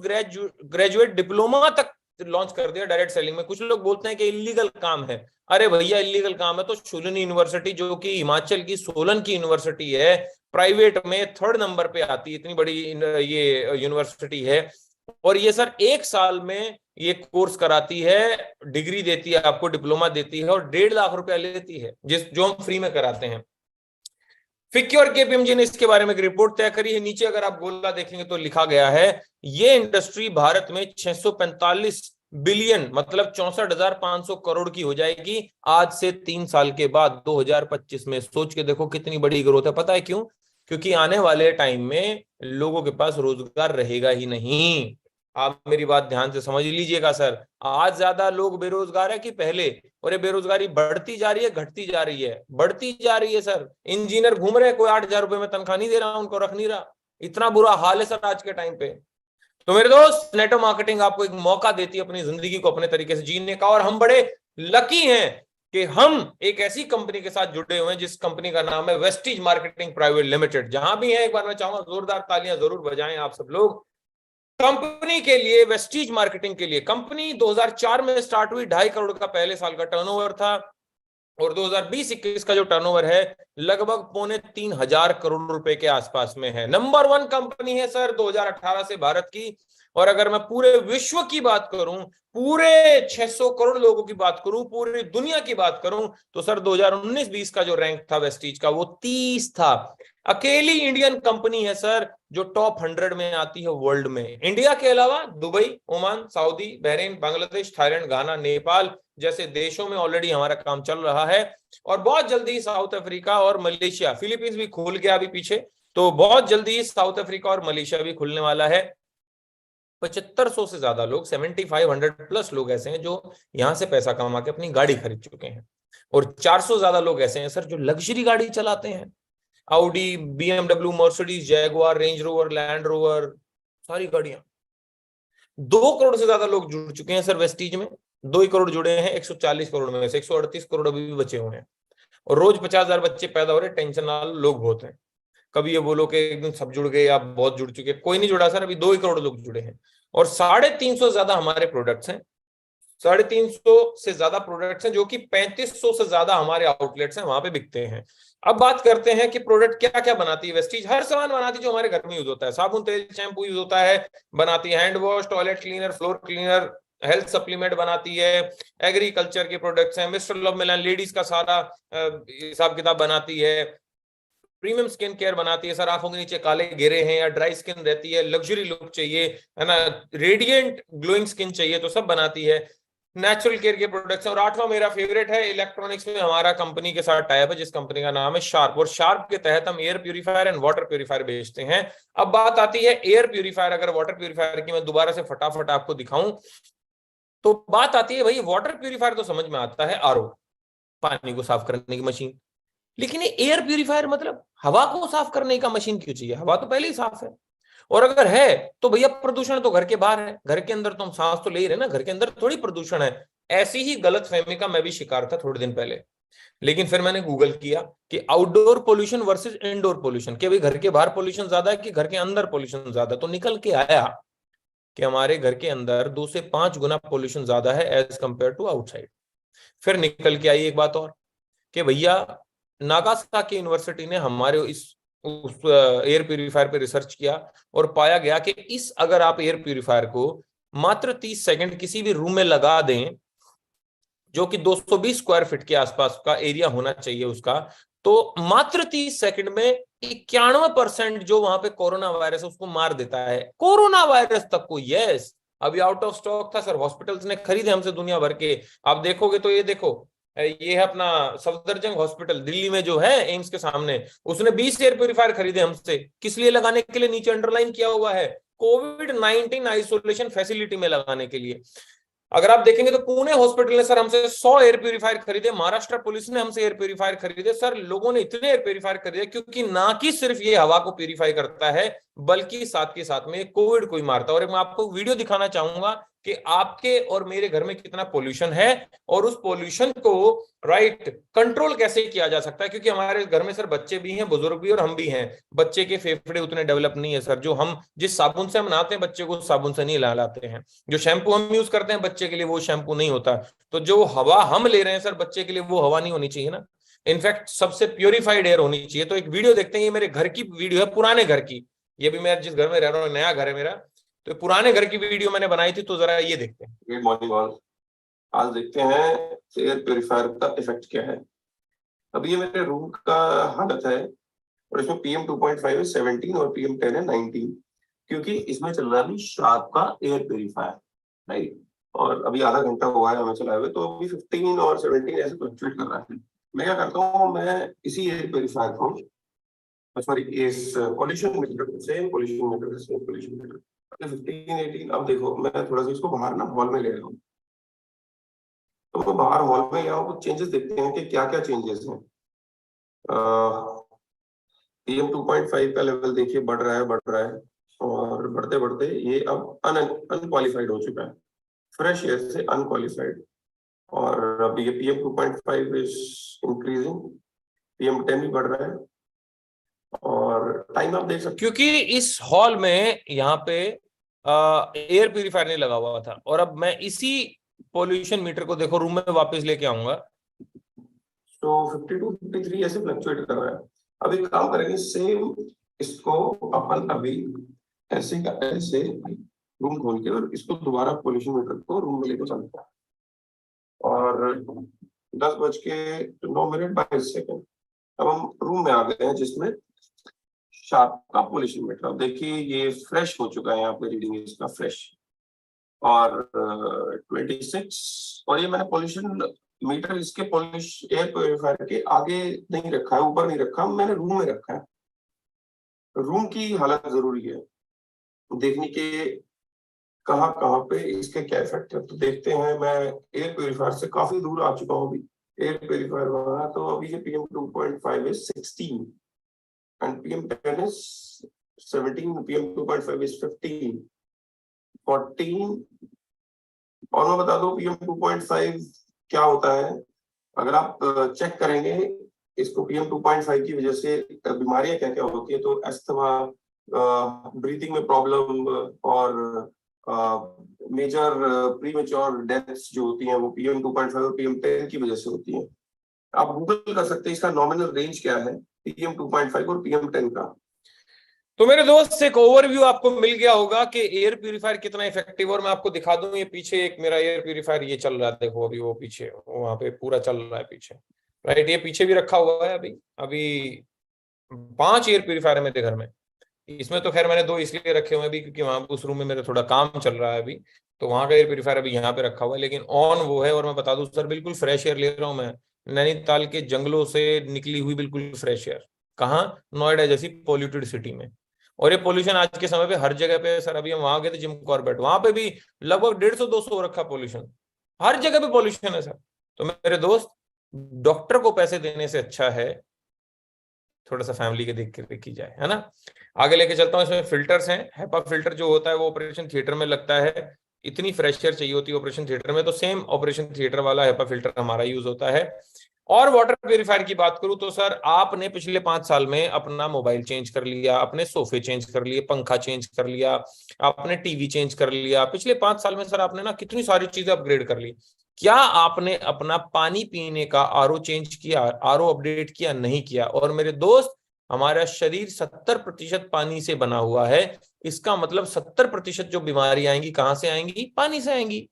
ग्रेजुएट डिप्लोमा तक लॉन्च कर दिया डायरेक्ट सेलिंग में। कुछ लोग बोलते हैं कि इलीगल काम है, अरे भैया इलीगल काम है तो शूलिनी यूनिवर्सिटी, जो कि हिमाचल की सोलन की यूनिवर्सिटी है, प्राइवेट में 3rd नंबर पे आती है, इतनी बड़ी ये यूनिवर्सिटी है, और ये सर 1 साल में ये कोर्स कराती है, डिग्री देती है आपको, डिप्लोमा देती है, और 1.5 लाख रुपया लेती है, जो हम फ्री में कराते हैं। फिक्की और केपीएमजी ने इसके बारे में एक रिपोर्ट तय करी है। नीचे अगर आप गोला देखेंगे तो लिखा गया है ये इंडस्ट्री भारत में 645 बिलियन मतलब 64,500 करोड़ की हो जाएगी आज से 3 साल के बाद 2025 में। सोच के देखो कितनी बड़ी ग्रोथ है। पता है क्यों? क्योंकि आने वाले टाइम में लोगों के पास रोजगार रहेगा ही नहीं। आप मेरी बात ध्यान से समझ लीजिएगा सर, आज ज्यादा लोग बेरोजगार है कि पहले? और ये बेरोजगारी बढ़ती जा रही है, घटती जा रही है? बढ़ती जा रही है सर। इंजीनियर घूम रहे हैं, कोई 8,000 रुपए में तनख्वाह नहीं दे रहा, उनको रख नहीं रहा। इतना बुरा हाल है सर आज के टाइम पे। तो मेरे दोस्त, नेटवर्क मार्केटिंग आपको एक मौका देती है अपनी जिंदगी को अपने तरीके से जीने का, और हम बड़े लकी हैं कि हम एक ऐसी कंपनी के साथ जुड़े हुए हैं जिस कंपनी का नाम है वेस्टीज मार्केटिंग प्राइवेट लिमिटेड। जहां भी है एक बार मैं चाहूंगा जोरदार तालियां जरूर बजाएं आप सब लोग कंपनी के लिए, वेस्टीज मार्केटिंग के लिए। कंपनी 2004 में स्टार्ट हुई, 2.5 करोड़ का पहले साल का टर्नओवर था, और 2020-21 का जो टर्नओवर है लगभग 2.25 करोड़ रुपए के आसपास में है। नंबर 1 कंपनी है सर 2018 से भारत की। और अगर मैं पूरे विश्व की बात करूं, पूरे 600 करोड़ लोगों की बात करूं, पूरी दुनिया की बात करूं, तो सर 2019-20 का जो रैंक था वेस्टीज का वो 30 था। अकेली इंडियन कंपनी है सर जो टॉप 100 में आती है वर्ल्ड में। इंडिया के अलावा Dubai, Oman, Saudi, Bahrain, Bangladesh, Thailand, Ghana, Nepal जैसे देशों में ऑलरेडी हमारा काम चल रहा है, और बहुत जल्दी साउथ अफ्रीका और मलेशिया, फिलीपींस भी खुल गया अभी पीछे, तो बहुत जल्दी साउथ अफ्रीका और मलेशिया भी खुलने वाला है। 7500 से ज्यादा लोग, 7500+ लोग ऐसे हैं जो यहां से पैसा कमा के अपनी गाड़ी खरीद चुके हैं, और 400 ज्यादा लोग ऐसे हैं सर जो लग्जरी गाड़ी चलाते हैं, Audi, BMW, Mercedes, Jaguar, range rover, land rover, सारी गाड़ियां। 2 करोड़ से ज्यादा लोग जुड़ चुके हैं सर वेस्टीज में। 2 ही करोड़ जुड़े हैं 140 करोड़ में से, 138 करोड़ अभी भी बचे हुए हैं, और रोज 50,000 बच्चे पैदा हो रहे। टेंशन वाले लोग बहुत हैं। कभी ये बोलो कि एक दिन सब जुड़ गए, आप बहुत जुड़ चुके, कोई नहीं जुड़ा सर, अभी 2 ही करोड़ लोग जुड़े हैं, और 350 से ज्यादा हमारे प्रोडक्ट्स हैं। 350 से ज्यादा प्रोडक्ट्स हैं, जो कि 3500 से ज्यादा हमारे आउटलेट्स हैं, वहां पे बिकते हैं। अब बात करते हैं कि प्रोडक्ट क्या क्या बनाती है वेस्टीज। हर सामान बनाती है जो हमारे घर में यूज होता है। साबुन, तेल, शैम्पू यूज होता है, बनाती है hand wash, toilet cleaner, floor cleaner, health supplement बनाती है, एग्रीकल्चर के प्रोडक्ट्स हैं, मिस्टर लव मिलन लेडीज का सारा हिसाब किताब बनाती है, प्रीमियम स्किन केयर बनाती है सर, आंखों के नीचे काले घेरे हैं या ड्राई स्किन रहती है, लग्जरी लुक चाहिए है ना, रेडिएंट ग्लोइंग स्किन चाहिए, तो सब बनाती है। नेचुरल केयर के प्रोडक्ट्स, और 8वां मेरा फेवरेट है, इलेक्ट्रॉनिक्स में हमारा कंपनी के साथ टाइप है जिस कंपनी का नाम है शार्प, और शार्प के तहत हम air purifier and water purifier बेचते हैं। अब बात आती है एयर प्यूरीफायर, अगर वाटर प्यूरीफायर की मैं दोबारा से फटाफट आपको दिखाऊं तो बात आती है, भाई वाटर प्यूरीफायर तो समझ में आता है, आरओ, पानी को साफ करने की मशीन, लेकिन ये एयर प्यूरीफायर मतलब हवा को साफ करने का मशीन क्यों चाहिए? हवा तो पहले ही साफ है। और अगर है तो भैया प्रदूषण तो घर के बाहर है, घर के अंदर तो हम सांस तो ले ही रहे ना, घर के अंदर थोड़ी प्रदूषण है। ऐसी ही गलतफहमी का मैं भी शिकार था थोड़े दिन पहले। लेकिन फिर मैंने गूगल किया कि outdoor pollution versus indoor pollution, कि भाई घर के बाहर पोल्यूशन ज्यादा है कि घर के अंदर पोल्यूशन ज्यादा, तो निकल के आया कि हमारे घर के अंदर 2 से 5 गुना पोल्यूशन ज्यादा है एज कंपेयर टू आउटसाइड। फिर निकल के आई एक बात और कि भैया नागासाकी यूनिवर्सिटी ने हमारे उस एयर प्यूरिफायर पे रिसर्च किया और पाया गया कि अगर आप एयर प्यूरिफायर को मात्र 30 सेकंड किसी भी रूम में लगा दें, जो कि 220 स्क्वायर फीट के आसपास का एरिया होना चाहिए उसका, तो मात्र 30 सेकंड में 91% जो वहां पे कोरोना वायरस है उसको मार देता है। कोरोना वायरस तक को, यस, अभी आउट ऑफ स्टॉक था सर, हॉस्पिटल्स ने खरीदे हमसे दुनिया भर के। आप देखोगे तो ये देखो, ये है अपना सफदरजंग हॉस्पिटल दिल्ली में जो है एम्स के सामने, उसने 20 एयर प्यूरिफायर खरीदे हमसे। किस लिए लगाने के लिए? नीचे अंडरलाइन किया हुआ है, कोविड-19 आइसोलेशन फैसिलिटी में लगाने के लिए। अगर आप देखेंगे तो पुणे हॉस्पिटल ने सर हमसे 100 एयर प्यूरिफायर खरीदे, महाराष्ट्र पुलिस ने हमसे एयर प्यूरिफायर खरीदे। सर लोगों ने इतने एयर प्यूरिफायर खरीदे क्योंकि ना कि सिर्फ ये हवा को प्यूरिफाई करता है बल्कि साथ के साथ में कोविड को ही मारता है। और मैं आपको वीडियो दिखाना चाहूंगा कि आपके और मेरे घर में कितना पोल्यूशन है और उस पोल्यूशन को कंट्रोल कैसे किया जा सकता है, क्योंकि हमारे घर में सर बच्चे भी हैं, बुजुर्ग भी और हम भी हैं। बच्चे के फेफड़े उतने डेवलप नहीं है सर, जो हम जिस साबुन से हम नहाते हैं बच्चे को उस साबुन से नहीं नहलाते हैं। जो शैम्पू हम यूज करते हैं बच्चे के लिए वो शैम्पू नहीं होता। तो जो हवा हम ले रहे हैं सर बच्चे के लिए वो हवा नहीं होनी चाहिए ना, इनफैक्ट सबसे प्योरीफाइड एयर होनी चाहिए। तो एक वीडियो देखते हैं, ये मेरे घर की वीडियो है, पुराने घर की। ये भी मैं जिस घर में रह रहा हूँ, नया घर है मेरा, तो पुराने घर की वीडियो मैंने बनाई थी, तो जरा ये देखते हैं। Good morning all. आज देखते हैं एयर प्योरीफायर का इफेक्ट क्या है। अब ये मेरे रूम का हालत है और इसमें PM 2.5 है 17 और PM 10 है 19, क्योंकि इसमें चल रहा है अभी शार्प का एयर प्योरीफायर, राइट। और अभी आधा घंटा हुआ है हमें चलाए हुए, तो अभी 15 और 17 ऐसे फ्लक्चुएट कर रहा है। मैं क्या करता हूँ, मैं इसी एयर प्योरीफायर को, सॉरी, इस पॉल्यूशन मीटर से पॉल्यूशन मीटर से पॉल्यूशन मीटर 15, 18, अब देखो मैं थोड़ा सा इसको बाहर ना हॉल में ले रहा हूँ, तो वो बाहर हॉल में यहाँ कुछ चेंजेस देखते हैं कि क्या क्या चेंजेस हैं। PM 2.5 का लेवल देखिए बढ़ रहा है और बढ़ते बढ़ते ये अब अनक्वालिफाइड हो चुका है, फ्रेश एयर से अनक्वालिफाइड। और अब ये PM 2.5 इज इंक्रीजिंग, PM 10 भी बढ़ रहा है। और टाइम आप देख सकते, क्योंकि इस हॉल में यहाँ पे एयर प्यूरिफायर नहीं लगा हुआ था, और अब मैं इसी पोल्यूशन मीटर को देखो रूम में वापस लेके आऊंगा तो 52, 53 ऐसे फ्लक्चुएट कर रहा है। अब एक काम करेंगे, सेम इसको अपन अभी ऐसे का ऐसे रूम खोल के और इसको दोबारा पोल्यूशन मीटर को रूम में लेके चलते हैं। और 10:09 अब हम रूम में आ गए हैं जिसमें शार्प का पोल्यूशन मीटर, अब देखिए ये फ्रेश हो चुका है, यहाँ पे रीडिंग इसका फ्रेश और 26। और ये मैंने पोल्यूशन मीटर इसके पोल्यूशन एयर प्योरीफायर के आगे नहीं रखा है, ऊपर नहीं रखा, मैंने रूम में रखा है। रूम की हालत जरूरी है देखने के कहाँ कहाँ पे इसके क्या इफेक्ट है। तो देखते हैं, मैं एयर प्योरीफायर से काफी दूर आ चुका हूँ अभी, एयर प्योरीफायर वाला। तो अभी ये PM 2.5 is 16 and PM 10 is 17, PM 2.5 is 15, 14। और मैं बता दूं PM 2.5 क्या होता है। अगर आप चेक करेंगे इसको PM 2.5 की वजह से बीमारियां क्या क्या होती है, तो अस्थमा, ब्रीथिंग में प्रॉब्लम और मेजर प्रीमेच्योर डेथ्स जो होती हैं वो PM 2.5 और PM 10 की वजह से होती हैं। आप गूगल कर सकते हैं इसका नॉमिनल रेंज क्या है PM 2.5 और PM 10 का। तो मेरे दोस्त एक ओवरव्यू आपको मिल गया होगा कि एयर प्यूरिफायर कितना इफेक्टिव। और मैं आपको दिखा दूं, ये पीछे एक मेरा एयर प्यूरिफायर ये चल रहा है, देखो अभी वो पीछे वहां पे पूरा चल रहा है पीछे, राइट। ये पीछे भी रखा हुआ है, अभी 5 एयर प्यूरिफायर है मेरे घर में। इसमें तो खैर मैंने 2 इसलिए रखे हुए हैं अभी क्योंकि वहां उस रूम में मेरा थोड़ा काम चल रहा है अभी, तो वहां का एयर प्यूरिफायर अभी यहाँ पे रखा हुआ है, लेकिन ऑन वो है। और मैं बता दूं सर, बिल्कुल फ्रेश एयर ले रहा हूँ मैं, नैनीताल के जंगलों से निकली हुई बिल्कुल फ्रेश एयर। कहाँ? नोएडा जैसी पॉल्यूटेड सिटी में। और ये पोल्यूशन आज के समय पे हर जगह पे सर, अभी हम वहां गए थे जिम कॉर्बेट, वहां पे भी लगभग 150-200 रखा पोल्यूशन, हर जगह पे पोल्यूशन है सर। तो मेरे दोस्त, डॉक्टर को पैसे देने से अच्छा है थोड़ा सा फैमिली के देख के की जाए, है ना। आगे लेके चलता हूँ। इसमें फिल्टर्स हैं। हेपा फिल्टर जो होता है वो ऑपरेशन थिएटर में लगता है। इतनी फ्रेश एयर चाहिए होती है ऑपरेशन थिएटर में, तो सेम ऑपरेशन थिएटर वाला हेपा फिल्टर हमारा यूज होता है। और वाटर प्यूरिफायर की बात करूं तो सर आपने पिछले 5 साल में अपना मोबाइल चेंज कर लिया, अपने सोफे चेंज कर लिए, पंखा चेंज कर लिया, आपने टीवी चेंज कर लिया। पिछले 5 साल में सर आपने ना कितनी सारी चीजें अपग्रेड कर ली। क्या आपने अपना पानी पीने का आरओ चेंज किया, आरओ अपडेट किया? नहीं किया। और मेरे दोस्त, हमारा शरीर 70% पानी से बना हुआ है। इसका मतलब 70% जो बीमारी आएंगी कहां से आएंगी? पानी से आएंगी।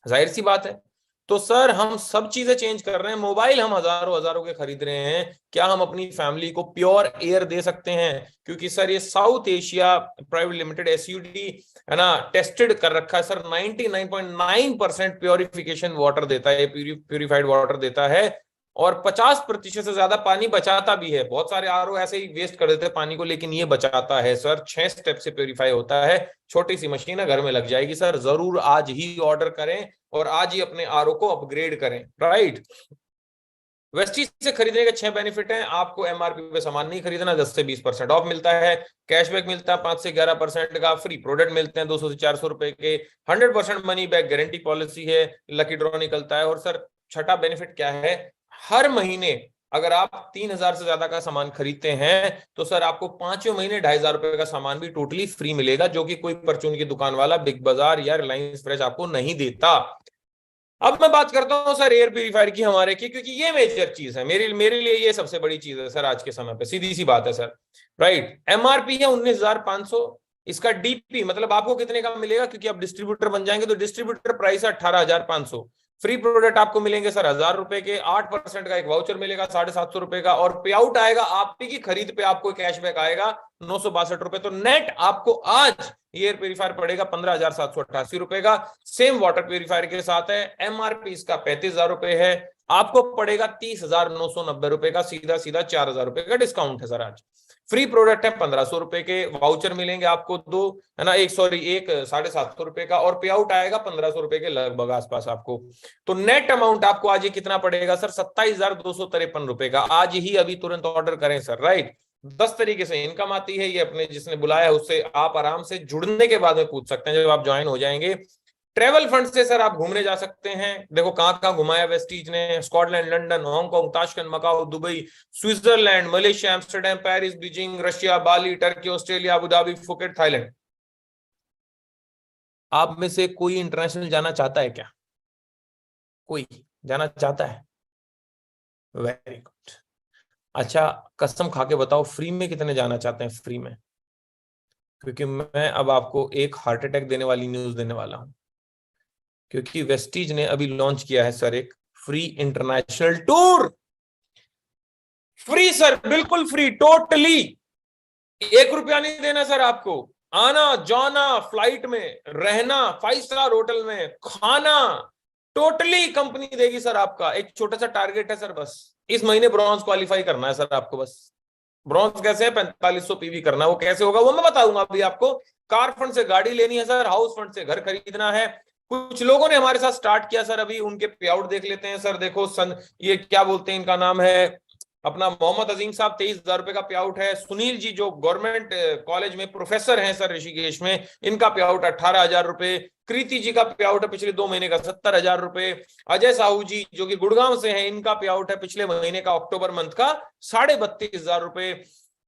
जाहिर सी बात है। तो सर हम सब चीजें चेंज कर रहे हैं। मोबाइल हम हजारों हजारों के खरीद रहे हैं, क्या हम अपनी फैमिली को प्योर एयर दे सकते हैं? क्योंकि सर ये साउथ एशिया प्राइवेट लिमिटेड एसयूडी है ना, टेस्टेड कर रखा है सर, 99.9% प्योरिफिकेशन वाटर देता है, प्यूरिफाइड वाटर देता है, और 50% से ज्यादा पानी बचाता भी है। बहुत सारे आरओ ऐसे ही वेस्ट कर देते हैं पानी को, लेकिन ये बचाता है सर। 6 स्टेप से प्योरीफाई होता है। छोटी सी मशीन है, घर में लग जाएगी सर। जरूर आज ही ऑर्डर करें और आज ही अपने आरओ को अपग्रेड करें, राइट। वेस्टीज से खरीदने के 6 बेनिफिट हैं। आपको एमआरपी पे सामान नहीं खरीदना, 10 से 20% ऑफ मिलता है, कैशबैक मिलता है 5 से 11% का, फ्री प्रोडक्ट मिलते हैं 200 से 400 रुपए के, 100% मनी बैक गारंटी पॉलिसी है, लकी ड्रॉ निकलता है। और सर छठा बेनिफिट क्या है? हर महीने अगर आप 3000 से ज्यादा का सामान खरीदते हैं तो सर आपको 5वें महीने 2500 रुपए का सामान भी टोटली फ्री मिलेगा, जो कि कोई परचून की दुकान वाला, बिग बाजार या रिलायंस फ्रेश आपको नहीं देता। अब मैं बात करता हूं सर एयर प्यूरिफायर की हमारे की, क्योंकि ये मेजर चीज है मेरे लिए, ये सबसे बड़ी चीज है सर आज के समय पे। सीधी सी बात है सर, राइट। एमआरपी है 19,500। इसका डीपी मतलब आपको कितने का मिलेगा, क्योंकि आप डिस्ट्रीब्यूटर बन जाएंगे तो डिस्ट्रीब्यूटर प्राइस है 18,500। फ्री प्रोडक्ट आपको मिलेंगे सर 1000 रुपए के, 8% का एक वाउचर मिलेगा 750 रुपए का, और पे आउट आएगा आपकी की खरीद पे आपको कैशबैक आएगा 962 रुपए। तो नेट आपको आज एयर प्यूरिफायर पड़ेगा 15,788 रुपए का। सेम वाटर प्यूरिफायर के साथ है। एमआरपी इसका 35,000 रुपए है, आपको पड़ेगा 30,990 रुपए का। सीधा सीधा 4,000 रुपए का डिस्काउंट है सर आज। फ्री प्रोडक्ट है 1500 रुपए के, वाउचर मिलेंगे आपको 2, है ना, एक 750 रुपए का, और पे आउट आएगा 1500 रुपए के लगभग आसपास आपको। तो नेट अमाउंट आपको आज ही कितना पड़ेगा सर? 27,253 रुपए का। आज ही अभी तुरंत ऑर्डर करें सर, राइट। 10 तरीके से इनकम आती है। ये अपने जिसने बुलाया उससे आप आराम से जुड़ने के बाद में पूछ सकते हैं जब आप ज्वाइन हो जाएंगे। ट्रेवल फंड से सर आप घूमने जा सकते हैं। देखो कहां कहां घुमाया वेस्टीज ने, Scotland, London, Hong Kong, Tashkent, Macau, Dubai, Switzerland, Malaysia, Amsterdam, Paris, Beijing, Russia, Bali, Turkey, Australia, Abu Dhabi, Phuket, Thailand. आप में से कोई इंटरनेशनल जाना चाहता है क्या? कोई जाना चाहता है? Very good. अच्छा कसम खा के बताओ, फ्री में कितने जाना चाहते हैं? फ्री में, क्योंकि मैं अब आपको एक हार्ट अटैक देने वाली न्यूज देने वाला हूं, क्योंकि वेस्टीज ने अभी लॉन्च किया है सर एक free international tour. Free sir, बिल्कुल फ्री, टोटली। 1 रुपया नहीं देना सर आपको। आना जाना, फ्लाइट में रहना, 5 स्टार होटल में खाना, टोटली कंपनी देगी सर आपका। एक छोटा सा टारगेट है सर, बस इस महीने ब्रॉन्ज क्वालिफाई करना है सर आपको। बस ब्रॉन्ज कैसे है? 4500 पीवी करना है। वो कैसे होगा वो मैं बताऊंगा अभी आपको। कार फंड से गाड़ी लेनी है सर, हाउस फंड से घर खरीदना है। कुछ लोगों ने हमारे साथ स्टार्ट किया सर, अभी उनके पे आउट देख लेते हैं सर। देखो ये क्या बोलते हैं, इनका नाम है अपना मोहम्मद अजीम साहब, 23,000 रुपए का पे आउट है। सुनील जी जो गवर्नमेंट कॉलेज में प्रोफेसर हैं सर ऋषिकेश में, इनका पे आउट 18,000 रुपए। कृति जी का पे आउट है पिछले 2 महीने का 70,000 रुपए। अजय साहू जी जो कि गुड़गांव से हैं, इनका पे आउट है पिछले महीने का अक्टूबर मंथ का 32,500 रुपए।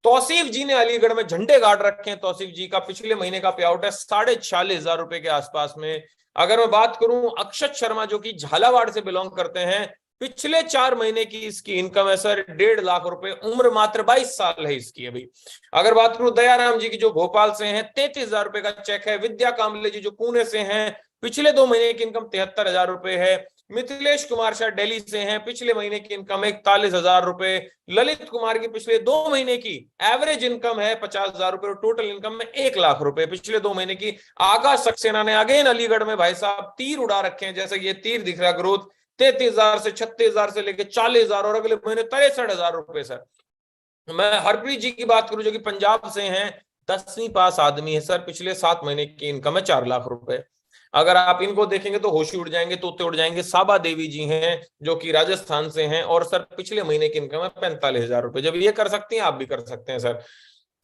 तौसीफ जी ने अलीगढ़ में झंडे गाड़ रखे हैं, तौसीफ जी का पिछले महीने का पे आउट है 46,500 रुपए के आसपास में। अगर मैं बात करूं अक्षत शर्मा जो कि झालावाड़ से बिलोंग करते हैं, पिछले 4 महीने की इसकी इनकम है सर 1.5 लाख रुपए, उम्र मात्र 22 साल है इसकी अभी। अगर बात करूं दयाराम जी की जो भोपाल से हैं, 33,000 रुपए का चेक है। विद्या कामले जी जो पुणे से हैं, पिछले 2 महीने की इनकम 73,000 रुपए है। मिथिलेश कुमार शाह दिल्ली से हैं, पिछले महीने की इनकम 41,000 रुपए। ललित कुमार की पिछले 2 महीने की एवरेज इनकम है 50,000 रुपए, और टोटल इनकम में 1 लाख रुपए पिछले 2 महीने की। आकाश सक्सेना ने अगेन अलीगढ़ में भाई साहब तीर उड़ा रखे हैं, जैसे ये तीर दिख रहा, ग्रोथ 33,000 से 36,000 से लेके 40,000, और अगले महीने 63,000 रुपए सर। मैं हरप्रीत जी की बात करूं जो कि पंजाब से हैं, 10वीं पास आदमी है सर, पिछले 7 महीने की इनकम है 4 लाख रुपए। अगर आप इनको देखेंगे तो होशी उड़ जाएंगे, तोते उड़ जाएंगे। साबा देवी जी हैं जो कि राजस्थान से हैं और सर पिछले महीने की इनकम है 45,000 रुपए। जब ये कर सकती हैं आप भी कर सकते हैं सर।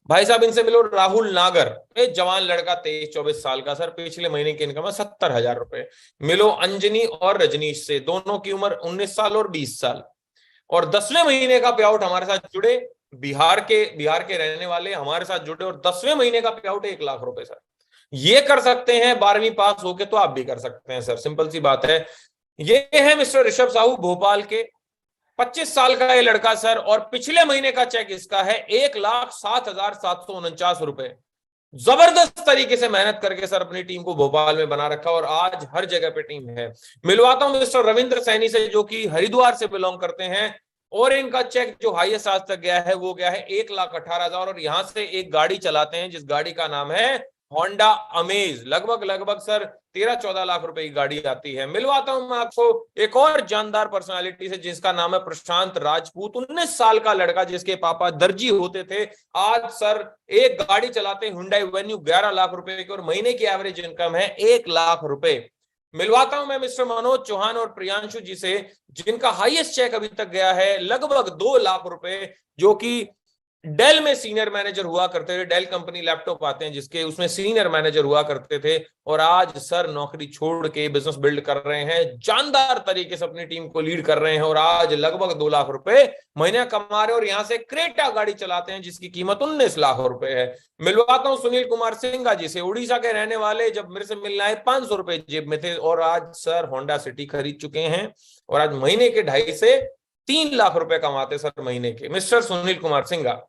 भाई साहब इनसे मिलो, राहुल नागर, एक जवान लड़का 23-24 साल का सर, पिछले महीने की इनकम है 70,000 रुपए। मिलो अंजनी और रजनीश से, दोनों की उम्र 19 साल और 20 साल, और 10वें महीने का पे आउट हमारे साथ जुड़े, बिहार के रहने वाले हमारे साथ जुड़े और 10वें महीने का पे आउट 1 लाख रुपए सर। ये कर सकते हैं 12वीं पास होके, तो आप भी कर सकते हैं सर, सिंपल सी बात है। ये है मिस्टर ऋषभ साहू भोपाल के, 25 साल का ये लड़का सर, और पिछले महीने का चेक इसका है 1,07,749 रुपए। जबरदस्त तरीके से मेहनत करके सर अपनी टीम को भोपाल में बना रखा और आज हर जगह पे टीम है। मिलवाता हूं मिस्टर रविंद्र सैनी से जो कि हरिद्वार से बिलोंग करते हैं, और इनका चेक जो हाईएस्ट आज तक गया है वो गया है 1,18,000, और यहां से एक गाड़ी चलाते हैं जिस गाड़ी का नाम है होंडा अमेज। लगभग सर 13-14 लाख रुपए की गाड़ी आती है। मिलवाता हूं मैं आपको एक और जानदार पर्सनालिटी से जिसका नाम है प्रशांत राजपूत, 19 साल का लड़का जिसके पापा दर्जी होते थे, आज सर एक गाड़ी चलाते हैं हुंडई वेन्यू 11 लाख रुपए की, और महीने की एवरेज इनकम है 1 लाख रुपए। मिलवाता हूं मैं मिस्टर मनोज चौहान और प्रियांशु जी से जिनका हाईएस्ट चेक अभी तक गया है लगभग 2 लाख रुपए, जो कि डेल में सीनियर मैनेजर हुआ करते थे। डेल कंपनी लैपटॉप आते हैं जिसके, उसमें सीनियर मैनेजर हुआ करते थे, और आज सर नौकरी छोड़ के बिजनेस बिल्ड कर रहे हैं, जानदार तरीके से अपनी टीम को लीड कर रहे हैं, और आज लगभग 2 लाख रुपए महीने कमा रहे हैं, और यहां से क्रेटा गाड़ी चलाते हैं जिसकी कीमत 19 लाख रुपए है। मिलवाता हूं सुनील कुमार सिंघा जी से, उड़ीसा के रहने वाले, जब मेरे से मिलना है 500 रुपए जेब में थे, और आज सर होंडा सिटी खरीद चुके हैं, और आज महीने के 2.5 से 3 लाख रुपए कमाते सर महीने के, mister Sunil Kumar Singha.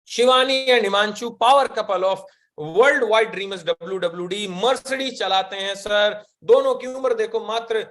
Shivani and Himanshu, power couple of world wide dreamers WWD, Mercedes चलाते हैं सर। दोनों की उम्र देखो मात्र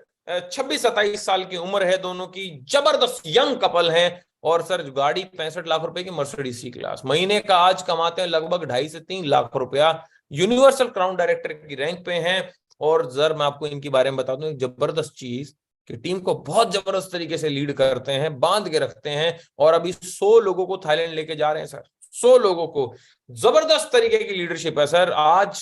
26-27 साल की उम्र है दोनों की, जबरदस्त यंग कपल हैं, और सर गाड़ी 65 लाख रुपए की मर्सिडीज सी क्लास, महीने का आज कमाते हैं लगभग 2.5 से 3 लाख रुपया। यूनिवर्सल क्राउन डायरेक्टर की रैंक पे हैं, और सर मैं आपको इनके बारे में बता दूं, जबरदस्त चीज कि टीम को बहुत जबरदस्त तरीके से लीड करते हैं, बांध के रखते हैं, और अभी 100 लोगों को थाईलैंड लेके जा रहे हैं सर, 100 लोगों को। जबरदस्त तरीके की लीडरशिप है सर। आज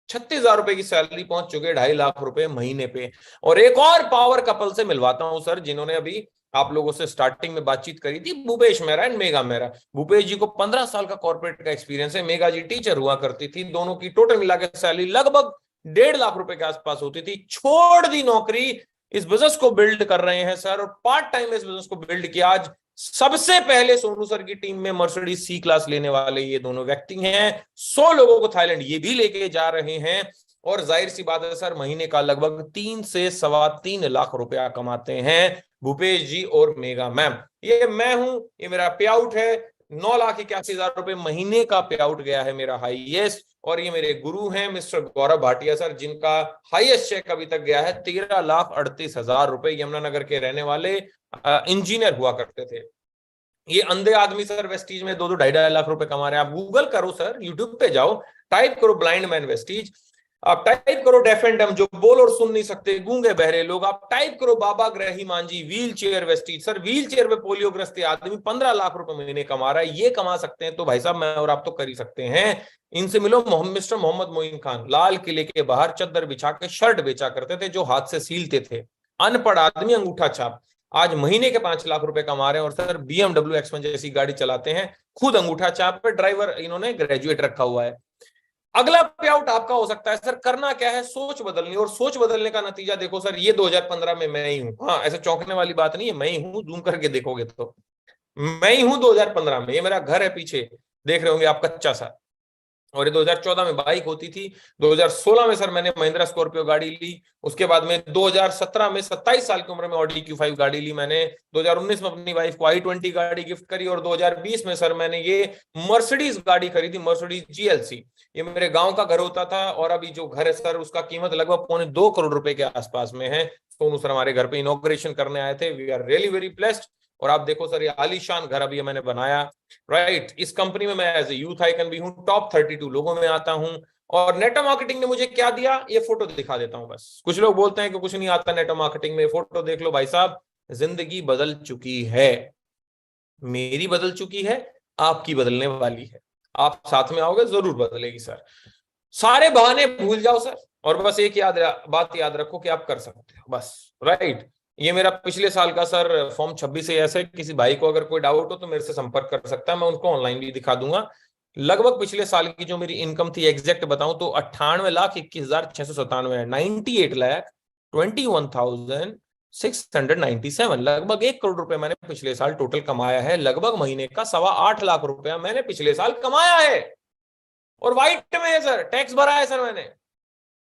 36,000 रुपए की सैलरी पहुंच चुके, 2.5 लाख रुपए महीने पे। और एक और पावर कपल से मिलवाता हूं सर जिन्होंने अभी आप लोगों से स्टार्टिंग में बातचीत करी थी, भूपेश मेहरा एंड मेगा मेहरा। भूपेश जी को 15 साल का कॉर्पोरेट का एक्सपीरियंस है, मेगा जी टीचर हुआ करती थी, दोनों की टोटल मिला के सैलरी लगभग 1.5 लाख रुपए के आसपास होती थी। छोड़ दी नौकरी, इस बिजनेस को बिल्ड कर रहे हैं सर, और पार्ट टाइम इस बिजनेस को बिल्ड किया। आज सबसे पहले सोनू सर की टीम में मर्सिडीज सी क्लास लेने वाले ये दोनों व्यक्ति हैं। 100 लोगों को थाईलैंड ये भी लेके जा रहे हैं, और जाहिर सी बात है सर महीने का लगभग 3 से 3.25 लाख रुपया कमाते हैं भूपेश जी और मेगा मैम। ये मैं हूं, ये मेरा पे आउट है 9,81,000 रुपए महीने का पे आउट गया है मेरा हाईएस्ट। और ये मेरे गुरु हैं मिस्टर गौरव भाटिया सर, जिनका हाईएस्ट चेक अभी तक गया है 13,38,000 रुपए, यमुनानगर के रहने वाले इंजीनियर हुआ करते थे। ये अंधे आदमी सर वेस्टीज में 2-2 2.5 लाख रुपए कमा रहे हैं। आप गूगल करो सर, यूट्यूब पे जाओ, टाइप करो ब्लाइंड मैन वेस्टीज, आप टाइप करो डेफ एंड डम जो बोल और सुन नहीं सकते, गूंगे बहरे लोग, आप टाइप करो बाबा ग्रही मांझी wheel chair Vestige. Sir wheel chair पे पोलियोग्रस्त आदमी 15 लाख रुपए महीने कमा रहा है। ये कमा सकते हैं तो भाई साहब मैं और आप तो कर ही सकते हैं। इनसे मिलो मिस्टर मोहम्मद मोइन खान, लाल किले के बाहर चद्दर बिछा के शर्ट बेचा करते थे जो हाथ से सीलते थे, अनपढ़ आदमी, अंगूठा छाप, आज महीने के 5 लाख रुपए कमा रहे हैं। और सर BMW X1 जैसी गाड़ी चलाते हैं, खुद अंगूठा छाप पे, ड्राइवर इन्होंने ग्रेजुएट रखा हुआ है। अगला पे आउट आपका हो सकता है सर, करना क्या है, सोच बदलनी। और सोच बदलने का नतीजा देखो सर, ये 2015 में मैं ही हूं। हाँ, ऐसे चौंकने वाली बात नहीं है, मैं ही हूं, जूम करके देखोगे तो मैं ही हूं 2015 में। ये मेरा घर है पीछे, देख रहे होंगे आप, कच्चा सा, और ये 2014 में बाइक होती थी। 2016 में सर मैंने महिंद्रा स्कॉर्पियो गाड़ी ली। उसके बाद में 2017 में 27 साल की उम्र में ऑडी Q5 गाड़ी ली मैंने। 2019 में अपनी वाइफ को i20 गाड़ी गिफ्ट करी, और 2020 में सर मैंने ये मर्सिडीज गाड़ी खरीदी, मर्सिडीज GLC। ये मेरे गांव का घर होता था, और अभी जो घर है सर उसका कीमत लगभग 2.25 करोड़ रुपए के आसपास में है। सोनू सर हमारे घर पे इनॉग्रेशन करने आए थे, we are really very blessed. और आप देखो सर, ये आलीशान घर अभी मैंने बनाया, राइट। इस कंपनी में मैं एज ए यूथ आइकन भी हूं, टॉप 32 लोगों में आता हूं। और नेटो मार्केटिंग ने मुझे क्या दिया, ये फोटो दिखा देता हूं बस। कुछ लोग बोलते हैं कि कुछ नहीं आता नेटो मार्केटिंग में, फोटो देख लो भाई साहब, जिंदगी बदल चुकी है, मेरी बदल चुकी है, आपकी बदलने वाली है। आप साथ में आओगे जरूर बदलेगी सर। सारे बहाने भूल जाओ सर, और बस एक बात याद रखो कि आप कर सकते हो, बस। राइट। ये मेरा पिछले साल का सर फॉर्म 26 से ऐसे, किसी भाई को अगर कोई डाउट हो तो मेरे से संपर्क कर सकता है, मैं उनको ऑनलाइन भी दिखा दूंगा। लगभग पिछले साल की जो मेरी इनकम थी एग्जैक्ट बताऊं तो 98,21,697 है, 98,21,697, लगभग 1 करोड़ रुपए मैंने पिछले साल टोटल कमाया है। लगभग महीने का 8.25 लाख रुपया मैंने पिछले साल कमाया है, और व्हाइट में है सर, टैक्स भरा है सर मैंने।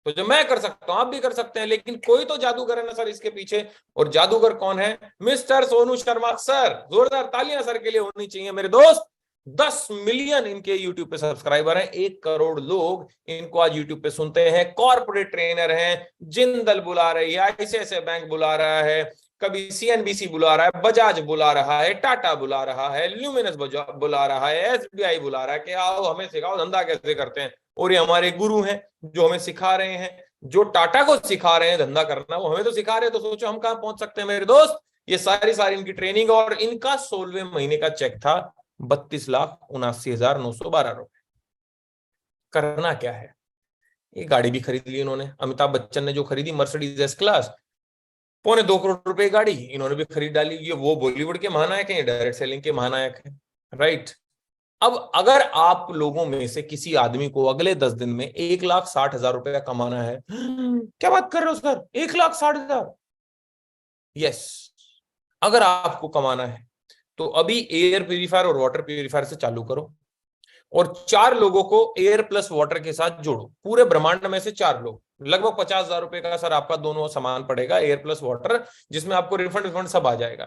तो जो मैं कर सकता हूं आप भी कर सकते हैं, लेकिन कोई तो जादूगर है ना सर इसके पीछे। और जादूगर कौन है? Mister Sonu Sharma sir. जोरदार तालियां सर के लिए होनी चाहिए मेरे दोस्त। 10 मिलियन इनके यूट्यूब पे सब्सक्राइबर हैं, 1 करोड़ लोग इनको आज यूट्यूब पे सुनते हैं। कॉर्पोरेट ट्रेनर हैं, जिंदल बुला रही है, आईसीआईसीआई बैंक बुला रहा है, कभी सीएनबीसी बुला रहा है, बजाज बुला रहा है, टाटा बुला रहा है, ल्यूमिनस बुला रहा है, एसबीआई बुला रहा है कि आओ हमें सिखाओ धंधा कैसे करते हैं। और ये हमारे गुरु हैं जो हमें सिखा रहे हैं, जो टाटा को सिखा रहे हैं धंधा करना, वो हमें तो सिखा रहे हैं। तो सोचो हम कहां पहुंच सकते हैं मेरे दोस्त। ये सारी इनकी ट्रेनिंग, और इनका 16वें महीने का चेक था 32,79,912 रुपए। करना क्या है? ये गाड़ी भी खरीद ली इन्होंने। अमिताभ बच्चन ने जो खरीदी मर्सिडीज एस क्लास, 2.25 करोड़ रुपए गाड़ी इन्होंने भी खरीद डाली। ये वो बॉलीवुड के महानायक हैं, डायरेक्ट सेलिंग के महानायक हैं। राइट। अब अगर आप लोगों में से किसी आदमी को अगले 10 दिन में 1,60,000 रुपया कमाना है, क्या बात कर रहे हो सर, 1,60,000? यस, अगर आपको कमाना है तो अभी एयर प्यूरिफायर और वाटर प्यूरिफायर से चालू करो, और 4 लोगों को एयर प्लस वाटर के साथ जोड़ो। पूरे ब्रह्मांड में से 4 लोग, लगभग 50,000 रुपए का सर आपका दोनों सामान पड़ेगा, एयर प्लस वाटर, जिसमें आपको रिफंड सब आ जाएगा।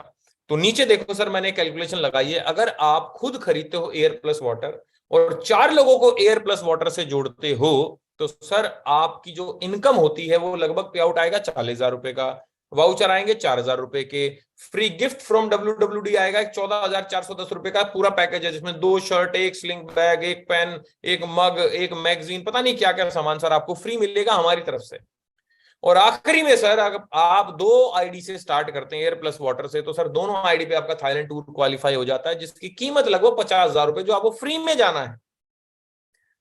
तो नीचे देखो सर, मैंने कैलकुलेशन लगाई है। अगर आप खुद खरीदते हो एयर प्लस वाटर और 4 लोगों को एयर प्लस वाटर से जोड़ते हो, तो सर आपकी जो इनकम होती है वो लगभग पे आउट आएगा 40,000 रुपए का। वाउचर आएंगे 4,000 रुपए के। फ्री गिफ्ट फ्रॉम WWD आएगा 14,410 रुपए का पूरा पैकेज है, जिसमें 2 शर्ट, 1 स्लिंग बैग, 1 पेन, 1 मग, 1 मैगजीन, पता नहीं क्या क्या सामान सर आपको फ्री मिलेगा हमारी तरफ से। और आखिरी में सर, अगर आप 2 आईडी से स्टार्ट करते हैं एयर प्लस वाटर से, तो सर दोनों आईडी पे आपका थाईलैंड टूर क्वालिफाई हो जाता है, जिसकी कीमत लगभग 50,000 रुपए, जो आपको फ्री में जाना है।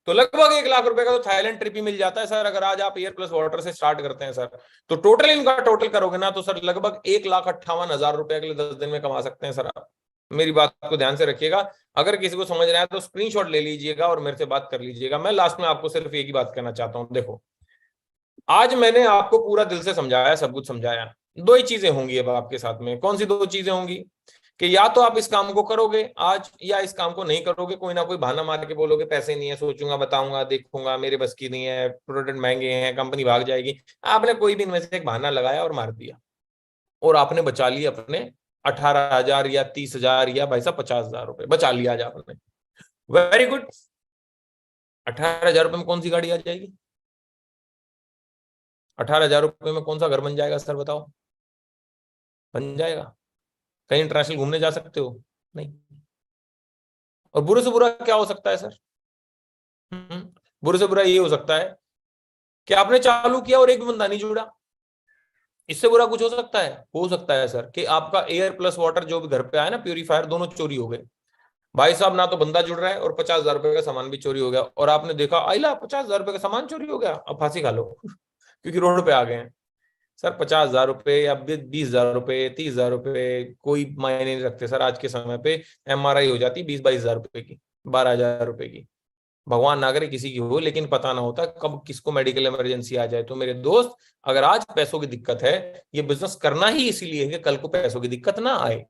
तो लगभग 1 लाख रुपए का तो थाईलैंड ट्रिप ही मिल जाता है सर, अगर आज आप एयर प्लस वाटर से स्टार्ट करते हैं सर। तो टोटल इनका टोटल करोगे ना तो सर लगभग 1,58,000 रुपए अगले 10 दिन में कमा सकते हैं सर आप। मेरी बात को ध्यान से रखिएगा। अगर किसी को समझ रहा है तो स्क्रीनशॉट ले लीजिएगा और मेरे से बात कर लीजिएगा। मैं लास्ट में आपको सिर्फ एक ही बात कहना चाहता हूं। देखो, आज मैंने आपको पूरा दिल से समझाया, सब कुछ समझाया। 2 ही चीजें होंगी अब आपके साथ में। कौन सी 2 चीजें होंगी? कि या तो आप इस काम को करोगे आज, या इस काम को नहीं करोगे। कोई ना कोई बहाना मार के बोलोगे पैसे नहीं है, सोचूंगा, बताऊंगा, देखूंगा, मेरे बस की नहीं है, प्रोडक्ट महंगे हैं, कंपनी भाग जाएगी। आपने कोई भी इनमें से एक बहाना लगाया और मार दिया, और आपने बचा लिया अपने 18,000 या 30,000 या भाई साहब 50,000 रुपए बचा लिया आज आपने। Very good. 18,000 रुपए में कौन सी गाड़ी आ जाएगी? 18,000 रुपए में कौन सा घर बन जाएगा सर, बताओ? बन जाएगा? कहीं इंटरनेशनल घूमने जा सकते हो? नहीं। और बुरे से बुरा क्या हो सकता है सर? बुरे से बुरा ये हो सकता है कि आपने चालू किया और एक भी बंदा नहीं जुड़ा। इससे बुरा कुछ हो सकता है? हो सकता है सर कि आपका एयर प्लस वाटर जो भी घर पे आया ना, प्यूरीफायर, दोनों चोरी हो गए। भाई साहब, ना तो बंदा जुड़ रहा है और 50,000 रुपए का सामान भी चोरी हो गया, और आपने देखा आइला 50,000 रुपए का सामान चोरी हो गया, अब फांसी खा लो क्योंकि रोड पे आ गए हैं। सर 50,000 रुपए या 20,000 रुपए, 30,000 रुपए कोई मायने नहीं रखते सर। आज के समय पे MRI हो जाती 20-22,000 रुपए की, 12,000 रुपए की। भगवान ना करे किसी की हो, लेकिन पता ना होता कब किसको मेडिकल इमरजेंसी आ जाए। तो मेरे दोस्त, अगर आज पैसों की दिक्कत है, ये बिजनेस करना ही इसीलिए है कि कल को पैसों की दिक्कत ना आए।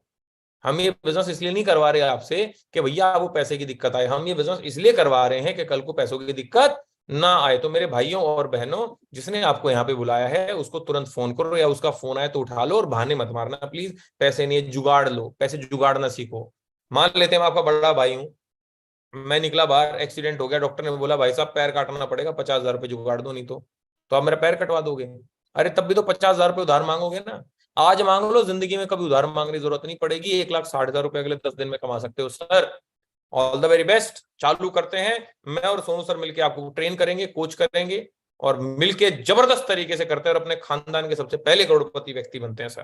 हम ये बिजनेस इसलिए नहीं करवा रहे आपसे कि भैया वो पैसे की दिक्कत आए, हम ये बिजनेस इसलिए करवा रहे हैं कि कल को पैसों की दिक्कत ना आए। तो मेरे भाइयों और बहनों, जिसने आपको यहाँ पे बुलाया है उसको तुरंत फोन करो, या उसका फोन आए तो उठा लो, और बहाने मत मारना प्लीज। पैसे नहीं है, जुगाड़ लो, पैसे जुगाड़ना सीखो। मान लेते हैं मैं आपका बड़ा भाई हूँ, मैं निकला बाहर, एक्सीडेंट हो गया, डॉक्टर ने बोला भाई साहब पैर काटना पड़ेगा, 50,000 रुपए जुगाड़ दो, नहीं तो आप मेरा पैर कटवा दोगे। अरे तब भी तो 50,000 रुपए उधार मांगोगे ना। आज मांग लो, जिंदगी में कभी उधार मांगने की जरूरत नहीं पड़ेगी। 1,60,000 रुपए अगले 10 दिन में कमा सकते हो sir. All the very best. चालू करते हैं। मैं और सोनू सर मिलकर आपको ट्रेन करेंगे, कोच करेंगे, और मिलके जबरदस्त तरीके से करते हैं, और अपने खानदान के सबसे पहले करोड़पति व्यक्ति बनते हैं सर।